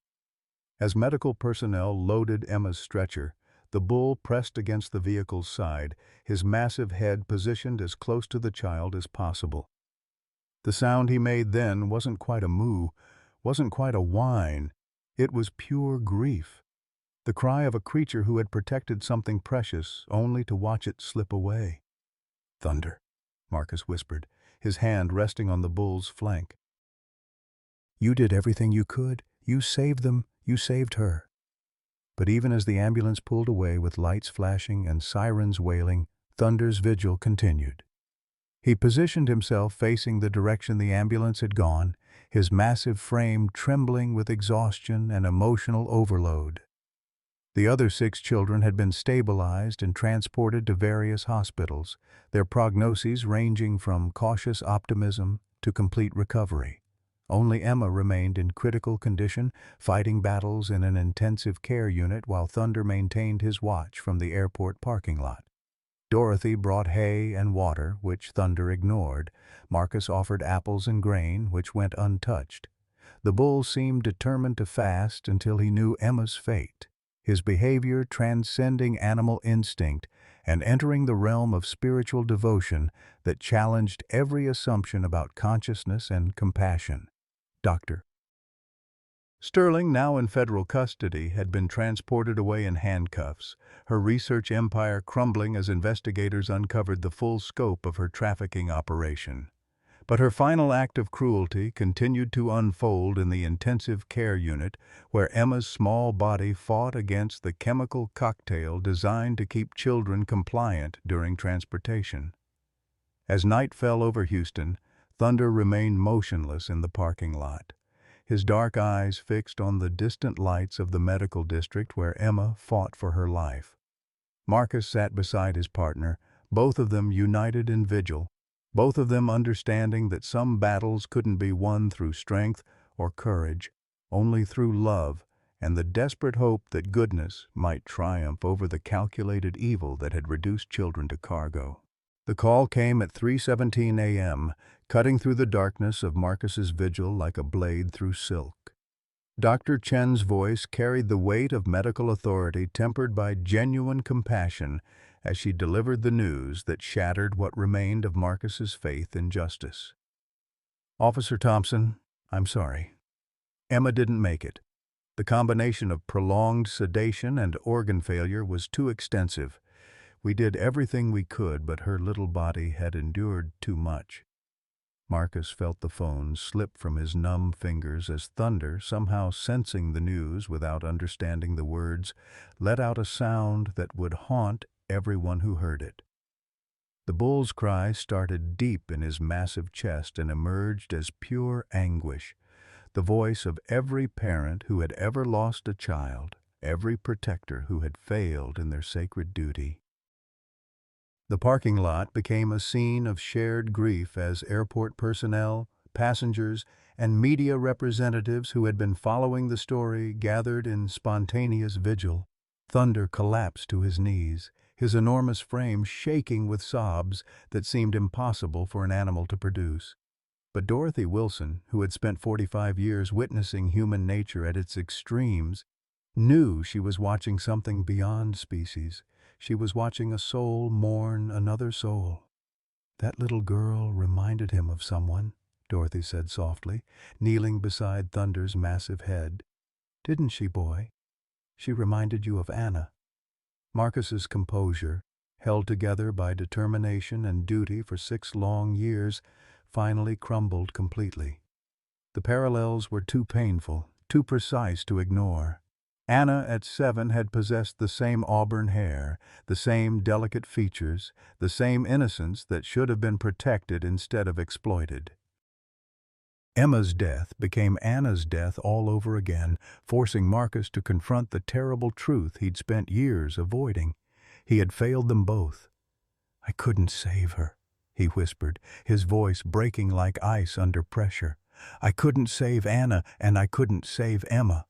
As medical personnel loaded Emma's stretcher, the bull pressed against the vehicle's side, his massive head positioned as close to the child as possible. The sound he made then wasn't quite a moo, wasn't quite a whine. It was pure grief. The cry of a creature who had protected something precious only to watch it slip away. "Thunder," Marcus whispered, his hand resting on the bull's flank. "You did everything you could. You saved them. You saved her." But even as the ambulance pulled away with lights flashing and sirens wailing, Thunder's vigil continued. He positioned himself facing the direction the ambulance had gone, his massive frame trembling with exhaustion and emotional overload. The other 6 children had been stabilized and transported to various hospitals, their prognoses ranging from cautious optimism to complete recovery. Only Emma remained in critical condition, fighting battles in an intensive care unit while Thunder maintained his watch from the airport parking lot. Dorothy brought hay and water, which Thunder ignored. Marcus offered apples and grain, which went untouched. The bull seemed determined to fast until he knew Emma's fate, his behavior transcending animal instinct and entering the realm of spiritual devotion that challenged every assumption about consciousness and compassion. Dr. Sterling, now in federal custody, had been transported away in handcuffs, her research empire crumbling as investigators uncovered the full scope of her trafficking operation. But her final act of cruelty continued to unfold in the intensive care unit, where Emma's small body fought against the chemical cocktail designed to keep children compliant during transportation. As night fell over Houston, Thunder remained motionless in the parking lot, his dark eyes fixed on the distant lights of the medical district where Emma fought for her life. Marcus sat beside his partner, both of them united in vigil, both of them understanding that some battles couldn't be won through strength or courage, only through love and the desperate hope that goodness might triumph over the calculated evil that had reduced children to cargo. The call came at 3:17 a.m., cutting through the darkness of Marcus's vigil like a blade through silk. Dr. Chen's voice carried the weight of medical authority tempered by genuine compassion as she delivered the news that shattered what remained of Marcus's faith in justice. "Officer Thompson, I'm sorry. Emma didn't make it. The combination of prolonged sedation and organ failure was too extensive. We did everything we could, but her little body had endured too much." Marcus felt the phone slip from his numb fingers as Thunder, somehow sensing the news without understanding the words, let out a sound that would haunt everyone who heard it. The bull's cry started deep in his massive chest and emerged as pure anguish, the voice of every parent who had ever lost a child, every protector who had failed in their sacred duty. The parking lot became a scene of shared grief as airport personnel, passengers, and media representatives who had been following the story gathered in spontaneous vigil. Thunder collapsed to his knees, his enormous frame shaking with sobs that seemed impossible for an animal to produce. But Dorothy Wilson, who had spent 45 years witnessing human nature at its extremes, knew she was watching something beyond species. She was watching a soul mourn another soul. "That little girl reminded him of someone," Dorothy said softly, kneeling beside Thunder's massive head. "Didn't she, boy? She reminded you of Anna." Marcus's composure, held together by determination and duty for 6 long years, finally crumbled completely. The parallels were too painful, too precise to ignore. Anna at 7 had possessed the same auburn hair, the same delicate features, the same innocence that should have been protected instead of exploited. Emma's death became Anna's death all over again, forcing Marcus to confront the terrible truth he'd spent years avoiding. He had failed them both. "I couldn't save her," he whispered, his voice breaking like ice under pressure. "I couldn't save Anna, and I couldn't save Emma.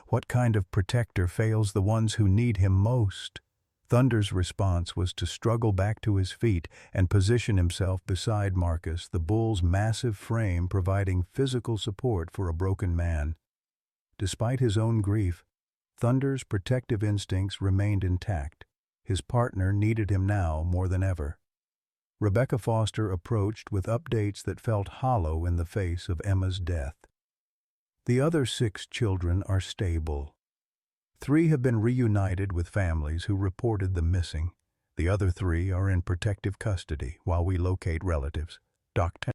What kind of protector fails the ones who need him most?" Thunder's response was to struggle back to his feet and position himself beside Marcus, the bull's massive frame providing physical support for a broken man. Despite his own grief, Thunder's protective instincts remained intact. His partner needed him now more than ever. Rebecca Foster approached with updates that felt hollow in the face of Emma's death. "The other 6 children are stable. 3 have been reunited with families who reported them missing. The other 3 are in protective custody while we locate relatives." Dr.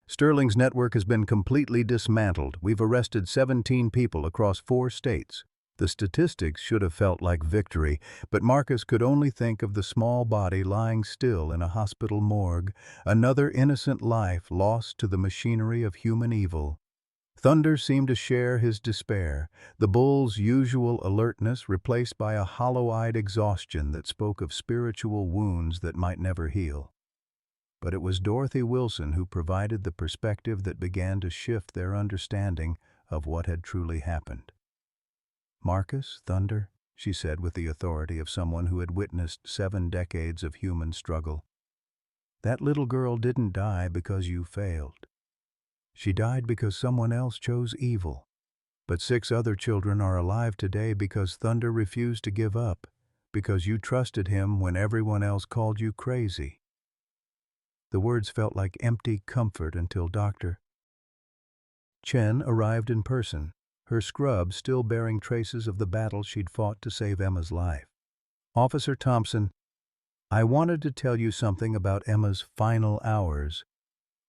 "Sterling's network has been completely dismantled. We've arrested 17 people across 4 states. The statistics should have felt like victory, but Marcus could only think of the small body lying still in a hospital morgue, another innocent life lost to the machinery of human evil. Thunder seemed to share his despair, the bull's usual alertness replaced by a hollow-eyed exhaustion that spoke of spiritual wounds that might never heal. But it was Dorothy Wilson who provided the perspective that began to shift their understanding of what had truly happened. "Marcus, Thunder," she said with the authority of someone who had witnessed 7 decades of human struggle. That little girl didn't die because you failed. She died because someone else chose evil. But 6 other children are alive today because Thunder refused to give up, because you trusted him when everyone else called you crazy. The words felt like empty comfort until Dr. Chen arrived in person, her scrub still bearing traces of the battle she'd fought to save Emma's life. "Officer Thompson, I wanted to tell you something about Emma's final hours."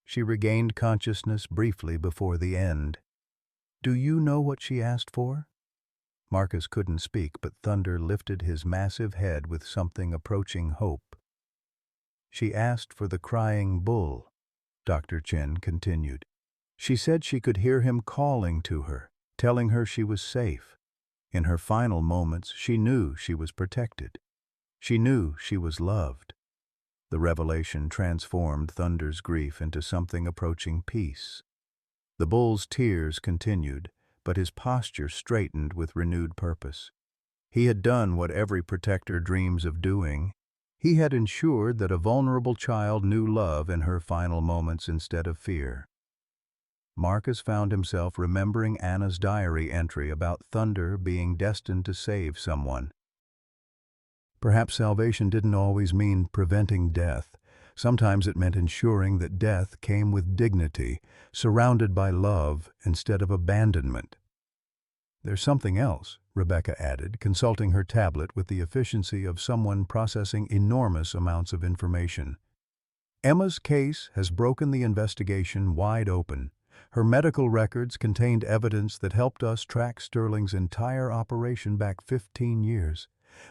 She regained consciousness briefly before the end. "Do you know what she asked for?" Marcus couldn't speak, but Thunder lifted his massive head with something approaching hope. "She asked for the crying bull," Dr. Chen continued. "She said she could hear him calling to her, telling her she was safe. In her final moments, she knew she was protected. She knew she was loved." The revelation transformed Thunder's grief into something approaching peace. The bull's tears continued, but his posture straightened with renewed purpose. He had done what every protector dreams of doing. He had ensured that a vulnerable child knew love in her final moments instead of fear. Marcus found himself remembering Anna's diary entry about Thunder being destined to save someone. Perhaps salvation didn't always mean preventing death. Sometimes it meant ensuring that death came with dignity, surrounded by love instead of abandonment. "There's something else," Rebecca added, consulting her tablet with the efficiency of someone processing enormous amounts of information. "Emma's case has broken the investigation wide open. Her medical records contained evidence that helped us track Sterling's entire operation back 15 years.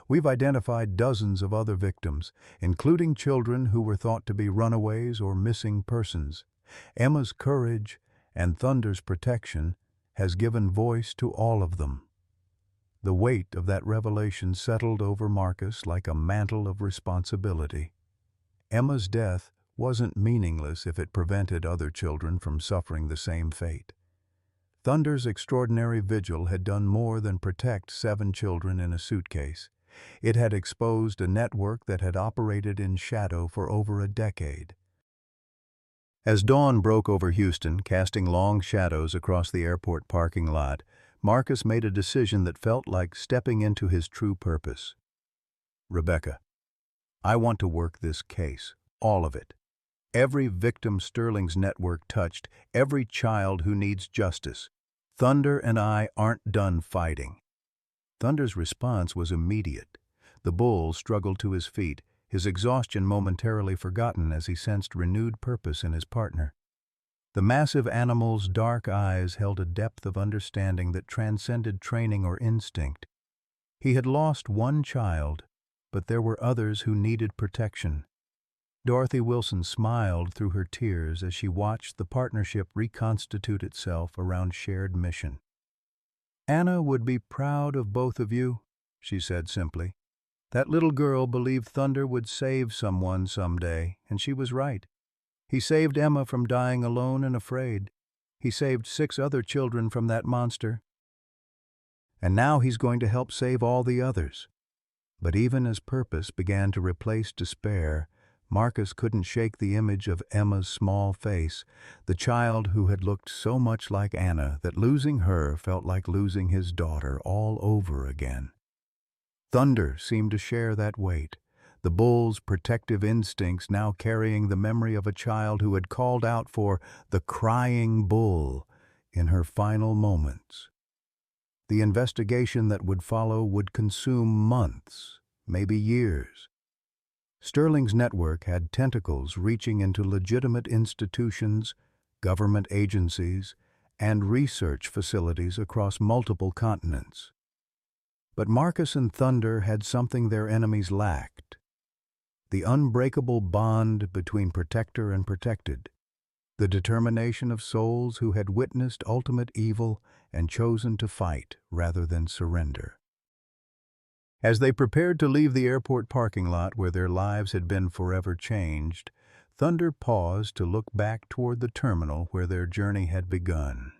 We've identified dozens of other victims, including children who were thought to be runaways or missing persons. Emma's courage and Thunder's protection has given voice to all of them." The weight of that revelation settled over Marcus like a mantle of responsibility. Emma's death wasn't meaningless if it prevented other children from suffering the same fate. Thunder's extraordinary vigil had done more than protect 7 children in a suitcase. It had exposed a network that had operated in shadow for over a decade. As dawn broke over Houston, casting long shadows across the airport parking lot, Marcus made a decision that felt like stepping into his true purpose. "Rebecca, I want to work this case, all of it. Every victim Sterling's network touched, every child who needs justice. Thunder and I aren't done fighting." Thunder's response was immediate. The bull struggled to his feet, his exhaustion momentarily forgotten as he sensed renewed purpose in his partner. The massive animal's dark eyes held a depth of understanding that transcended training or instinct. He had lost one child, but there were others who needed protection. Dorothy Wilson smiled through her tears as she watched the partnership reconstitute itself around shared mission. "Anna would be proud of both of you," she said simply. "That little girl believed Thunder would save someone someday, and she was right. He saved Emma from dying alone and afraid. He saved 6 other children from that monster. And now he's going to help save all the others." But even as purpose began to replace despair, Marcus couldn't shake the image of Emma's small face, the child who had looked so much like Anna that losing her felt like losing his daughter all over again. Thunder seemed to share that weight, the bull's protective instincts now carrying the memory of a child who had called out for the crying bull in her final moments. The investigation that would follow would consume months, maybe years. Sterling's network had tentacles reaching into legitimate institutions, government agencies, and research facilities across multiple continents. But Marcus and Thunder had something their enemies lacked: the unbreakable bond between protector and protected, the determination of souls who had witnessed ultimate evil and chosen to fight rather than surrender. As they prepared to leave the airport parking lot where their lives had been forever changed, Thunder paused to look back toward the terminal where their journey had begun.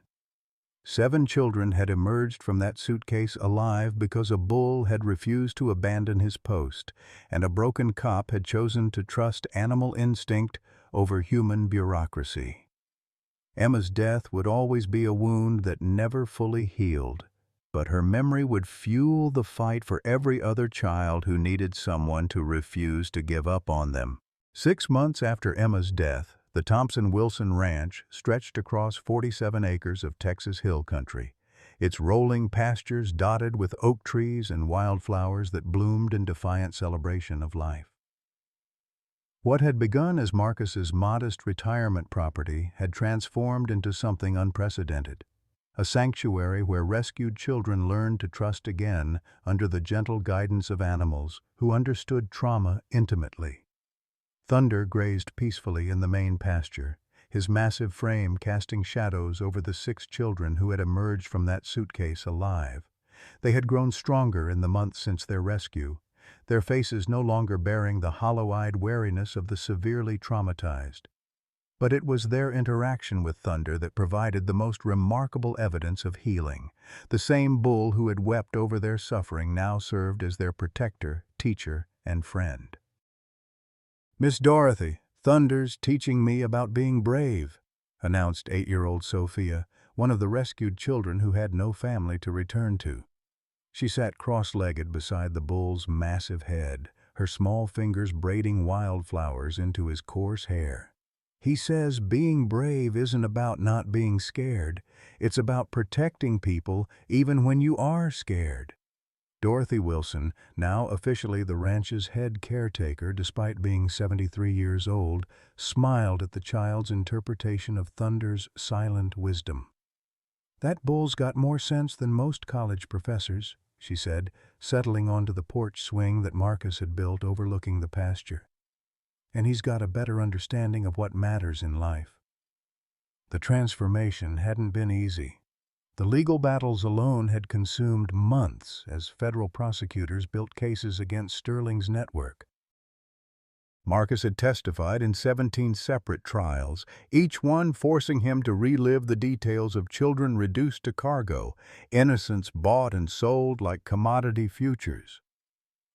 7 children had emerged from that suitcase alive because a bull had refused to abandon his post, and a broken cop had chosen to trust animal instinct over human bureaucracy. Emma's death would always be a wound that never fully healed, but her memory would fuel the fight for every other child who needed someone to refuse to give up on them. 6 months after Emma's death, the Thompson-Wilson Ranch stretched across 47 acres of Texas hill country, its rolling pastures dotted with oak trees and wildflowers that bloomed in defiant celebration of life. What had begun as Marcus's modest retirement property had transformed into something unprecedented, a sanctuary where rescued children learned to trust again under the gentle guidance of animals who understood trauma intimately. Thunder grazed peacefully in the main pasture, his massive frame casting shadows over the 6 children who had emerged from that suitcase alive. They had grown stronger in the months since their rescue, their faces no longer bearing the hollow-eyed wariness of the severely traumatized. But it was their interaction with Thunder that provided the most remarkable evidence of healing. The same bull who had wept over their suffering now served as their protector, teacher, and friend. "Miss Dorothy, Thunder's teaching me about being brave," announced 8-year-old Sophia, one of the rescued children who had no family to return to. She sat cross-legged beside the bull's massive head, her small fingers braiding wildflowers into his coarse hair. "He says being brave isn't about not being scared. It's about protecting people even when you are scared." Dorothy Wilson, now officially the ranch's head caretaker despite being 73 years old, smiled at the child's interpretation of Thunder's silent wisdom. "That bull's got more sense than most college professors," she said, settling onto the porch swing that Marcus had built overlooking the pasture. "And he's got a better understanding of what matters in life." The transformation hadn't been easy. The legal battles alone had consumed months as federal prosecutors built cases against Sterling's network. Marcus had testified in 17 separate trials, each one forcing him to relive the details of children reduced to cargo, innocents bought and sold like commodity futures.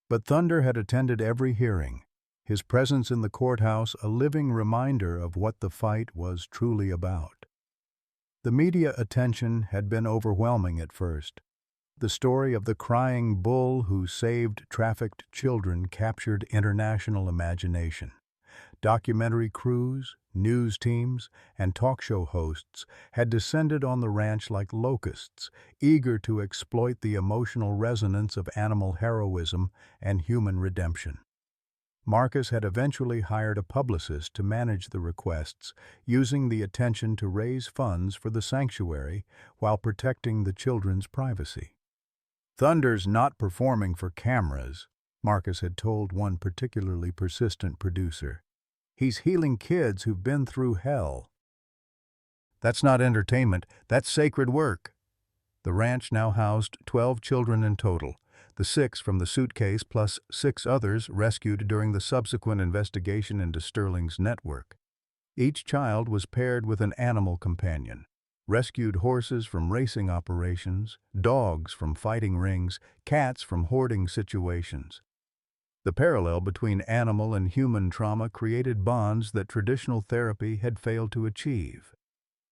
But Thunder had attended every hearing, his presence in the courthouse a living reminder of what the fight was truly about. The media attention had been overwhelming at first. The story of the crying bull who saved trafficked children captured international imagination. Documentary crews, news teams, and talk show hosts had descended on the ranch like locusts, eager to exploit the emotional resonance of animal heroism and human redemption. Marcus had eventually hired a publicist to manage the requests, using the attention to raise funds for the sanctuary while protecting the children's privacy. "Thunder's not performing for cameras," Marcus had told one particularly persistent producer. "He's healing kids who've been through hell." "That's not entertainment, that's sacred work." The ranch now housed 12 children in total, the 6 from the suitcase plus 6 others rescued during the subsequent investigation into Sterling's network. Each child was paired with an animal companion. Rescued horses from racing operations, dogs from fighting rings, cats from hoarding situations. The parallel between animal and human trauma created bonds that traditional therapy had failed to achieve.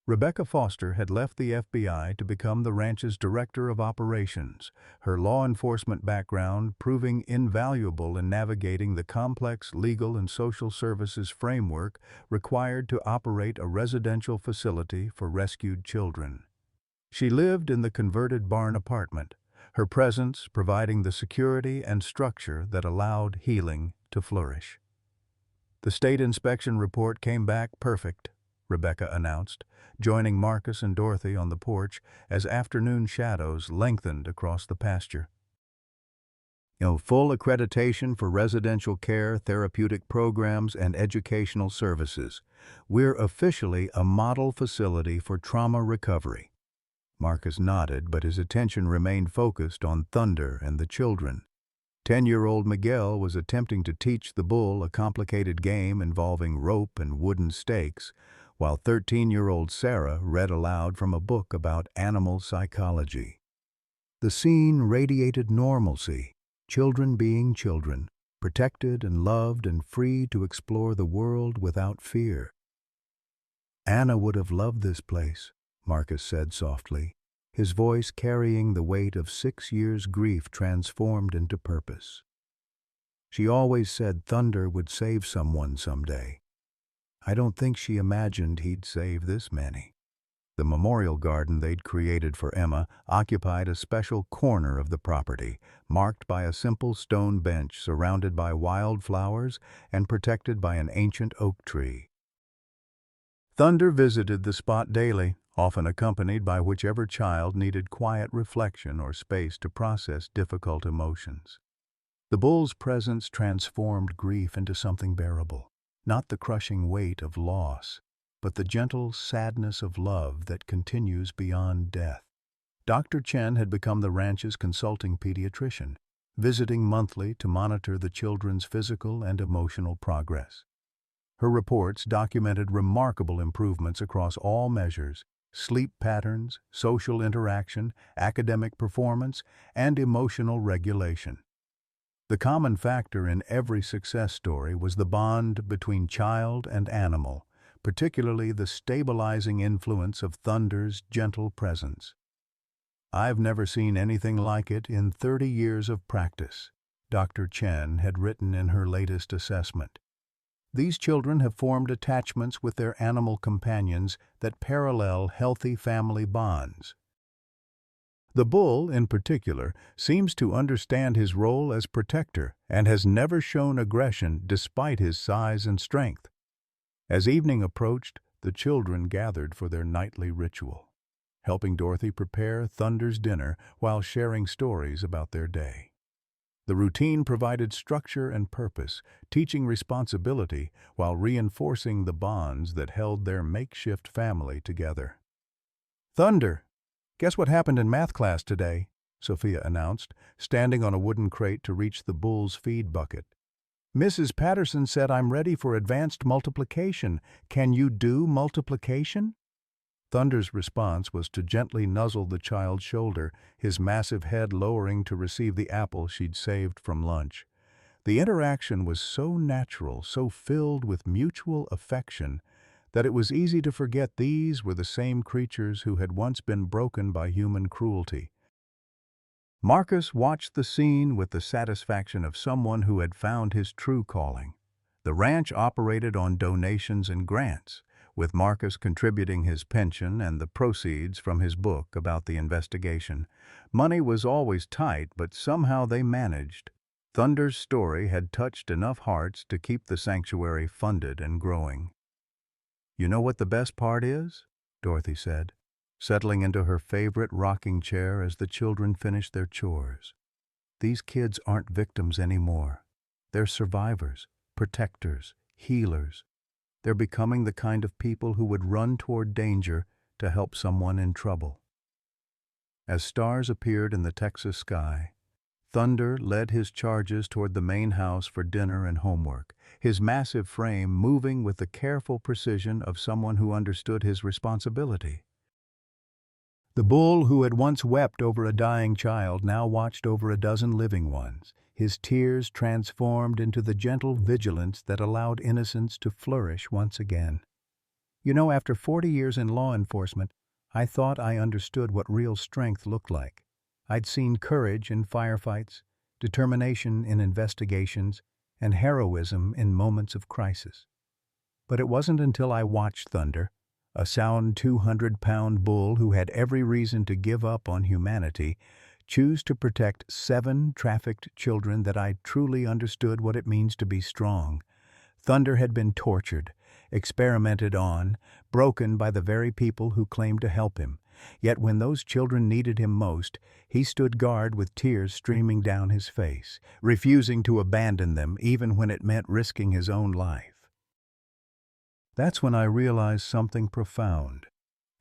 Rebecca Foster had left the FBI to become the ranch's director of operations, her law enforcement background proving invaluable in navigating the complex legal and social services framework required to operate a residential facility for rescued children. She lived in the converted barn apartment, her presence providing the security and structure that allowed healing to flourish. "The state inspection report came back perfect," Rebecca announced, joining Marcus and Dorothy on the porch as afternoon shadows lengthened across the pasture. Full accreditation for residential care, therapeutic programs, and educational services. We're officially a model facility for trauma recovery." Marcus nodded, but his attention remained focused on Thunder and the children. 10-year-old Miguel was attempting to teach the bull a complicated game involving rope and wooden stakes, while 13-year-old Sarah read aloud from a book about animal psychology. The scene radiated normalcy, children being children, protected and loved and free to explore the world without fear. "Anna would have loved this place," Marcus said softly, his voice carrying the weight of 6 years' grief transformed into purpose. "She always said Thunder would save someone someday. I don't think she imagined he'd save this many." The memorial garden they'd created for Emma occupied a special corner of the property, marked by a simple stone bench surrounded by wild flowers and protected by an ancient oak tree. Thunder visited the spot daily, often accompanied by whichever child needed quiet reflection or space to process difficult emotions. The bull's presence transformed grief into something bearable, not the crushing weight of loss, but the gentle sadness of love that continues beyond death. Dr. Chen had become the ranch's consulting pediatrician, visiting monthly to monitor the children's physical and emotional progress. Her reports documented remarkable improvements across all measures: sleep patterns, social interaction, academic performance, and emotional regulation. The common factor in every success story was the bond between child and animal, particularly the stabilizing influence of Thunder's gentle presence. "I've never seen anything like it in 30 years of practice," Dr. Chen had written in her latest assessment. "These children have formed attachments with their animal companions that parallel healthy family bonds." The bull, in particular, seems to understand his role as protector and has never shown aggression despite his size and strength. As evening approached, the children gathered for their nightly ritual, helping Dorothy prepare Thunder's dinner while sharing stories about their day. The routine provided structure and purpose, teaching responsibility while reinforcing the bonds that held their makeshift family together. "Thunder, guess what happened in math class today?" Sophia announced, standing on a wooden crate to reach the bull's feed bucket. "Mrs. Patterson said I'm ready for advanced multiplication. Can you do multiplication?" Thunder's response was to gently nuzzle the child's shoulder, his massive head lowering to receive the apple she'd saved from lunch. The interaction was so natural, so filled with mutual affection, that it was easy to forget these were the same creatures who had once been broken by human cruelty. Marcus watched the scene with the satisfaction of someone who had found his true calling. The ranch operated on donations and grants, with Marcus contributing his pension and the proceeds from his book about the investigation. Money was always tight, but somehow they managed. Thunder's story had touched enough hearts to keep the sanctuary funded and growing. "You know what the best part is?" Dorothy said, settling into her favorite rocking chair as the children finished their chores. "These kids aren't victims anymore. They're survivors, protectors, healers. They're becoming the kind of people who would run toward danger to help someone in trouble." As stars appeared in the Texas sky, Thunder led his charges toward the main house for dinner and homework, his massive frame moving with the careful precision of someone who understood his responsibility. The bull who had once wept over a dying child now watched over a dozen living ones, his tears transformed into the gentle vigilance that allowed innocence to flourish once again. "You know, after 40 years in law enforcement, I thought I understood what real strength looked like. I'd seen courage in firefights, determination in investigations, and heroism in moments of crisis. But it wasn't until I watched Thunder, a sound 200-pound bull who had every reason to give up on humanity, choose to protect 7 trafficked children, that I truly understood what it means to be strong. Thunder had been tortured, experimented on, broken by the very people who claimed to help him. Yet when those children needed him most, he stood guard with tears streaming down his face, refusing to abandon them even when it meant risking his own life. That's when I realized something profound.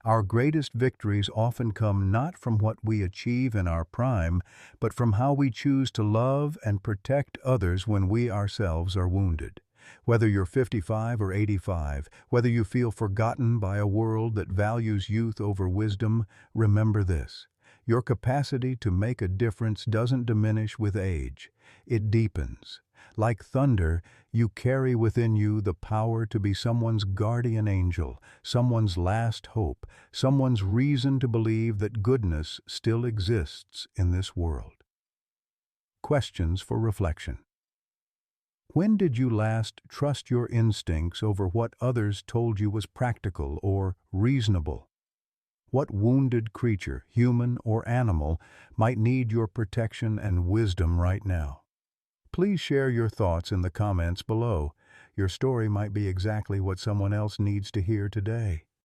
Our greatest victories often come not from what we achieve in our prime, but from how we choose to love and protect others when we ourselves are wounded. Whether you're 55 or 85, whether you feel forgotten by a world that values youth over wisdom, remember this. Your capacity to make a difference doesn't diminish with age. It deepens. Like thunder, you carry within you the power to be someone's guardian angel, someone's last hope, someone's reason to believe that goodness still exists in this world. Questions for reflection. When did you last trust your instincts over what others told you was practical or reasonable? What wounded creature, human or animal, might need your protection and wisdom right now? Please share your thoughts in the comments below. Your story might be exactly what someone else needs to hear today.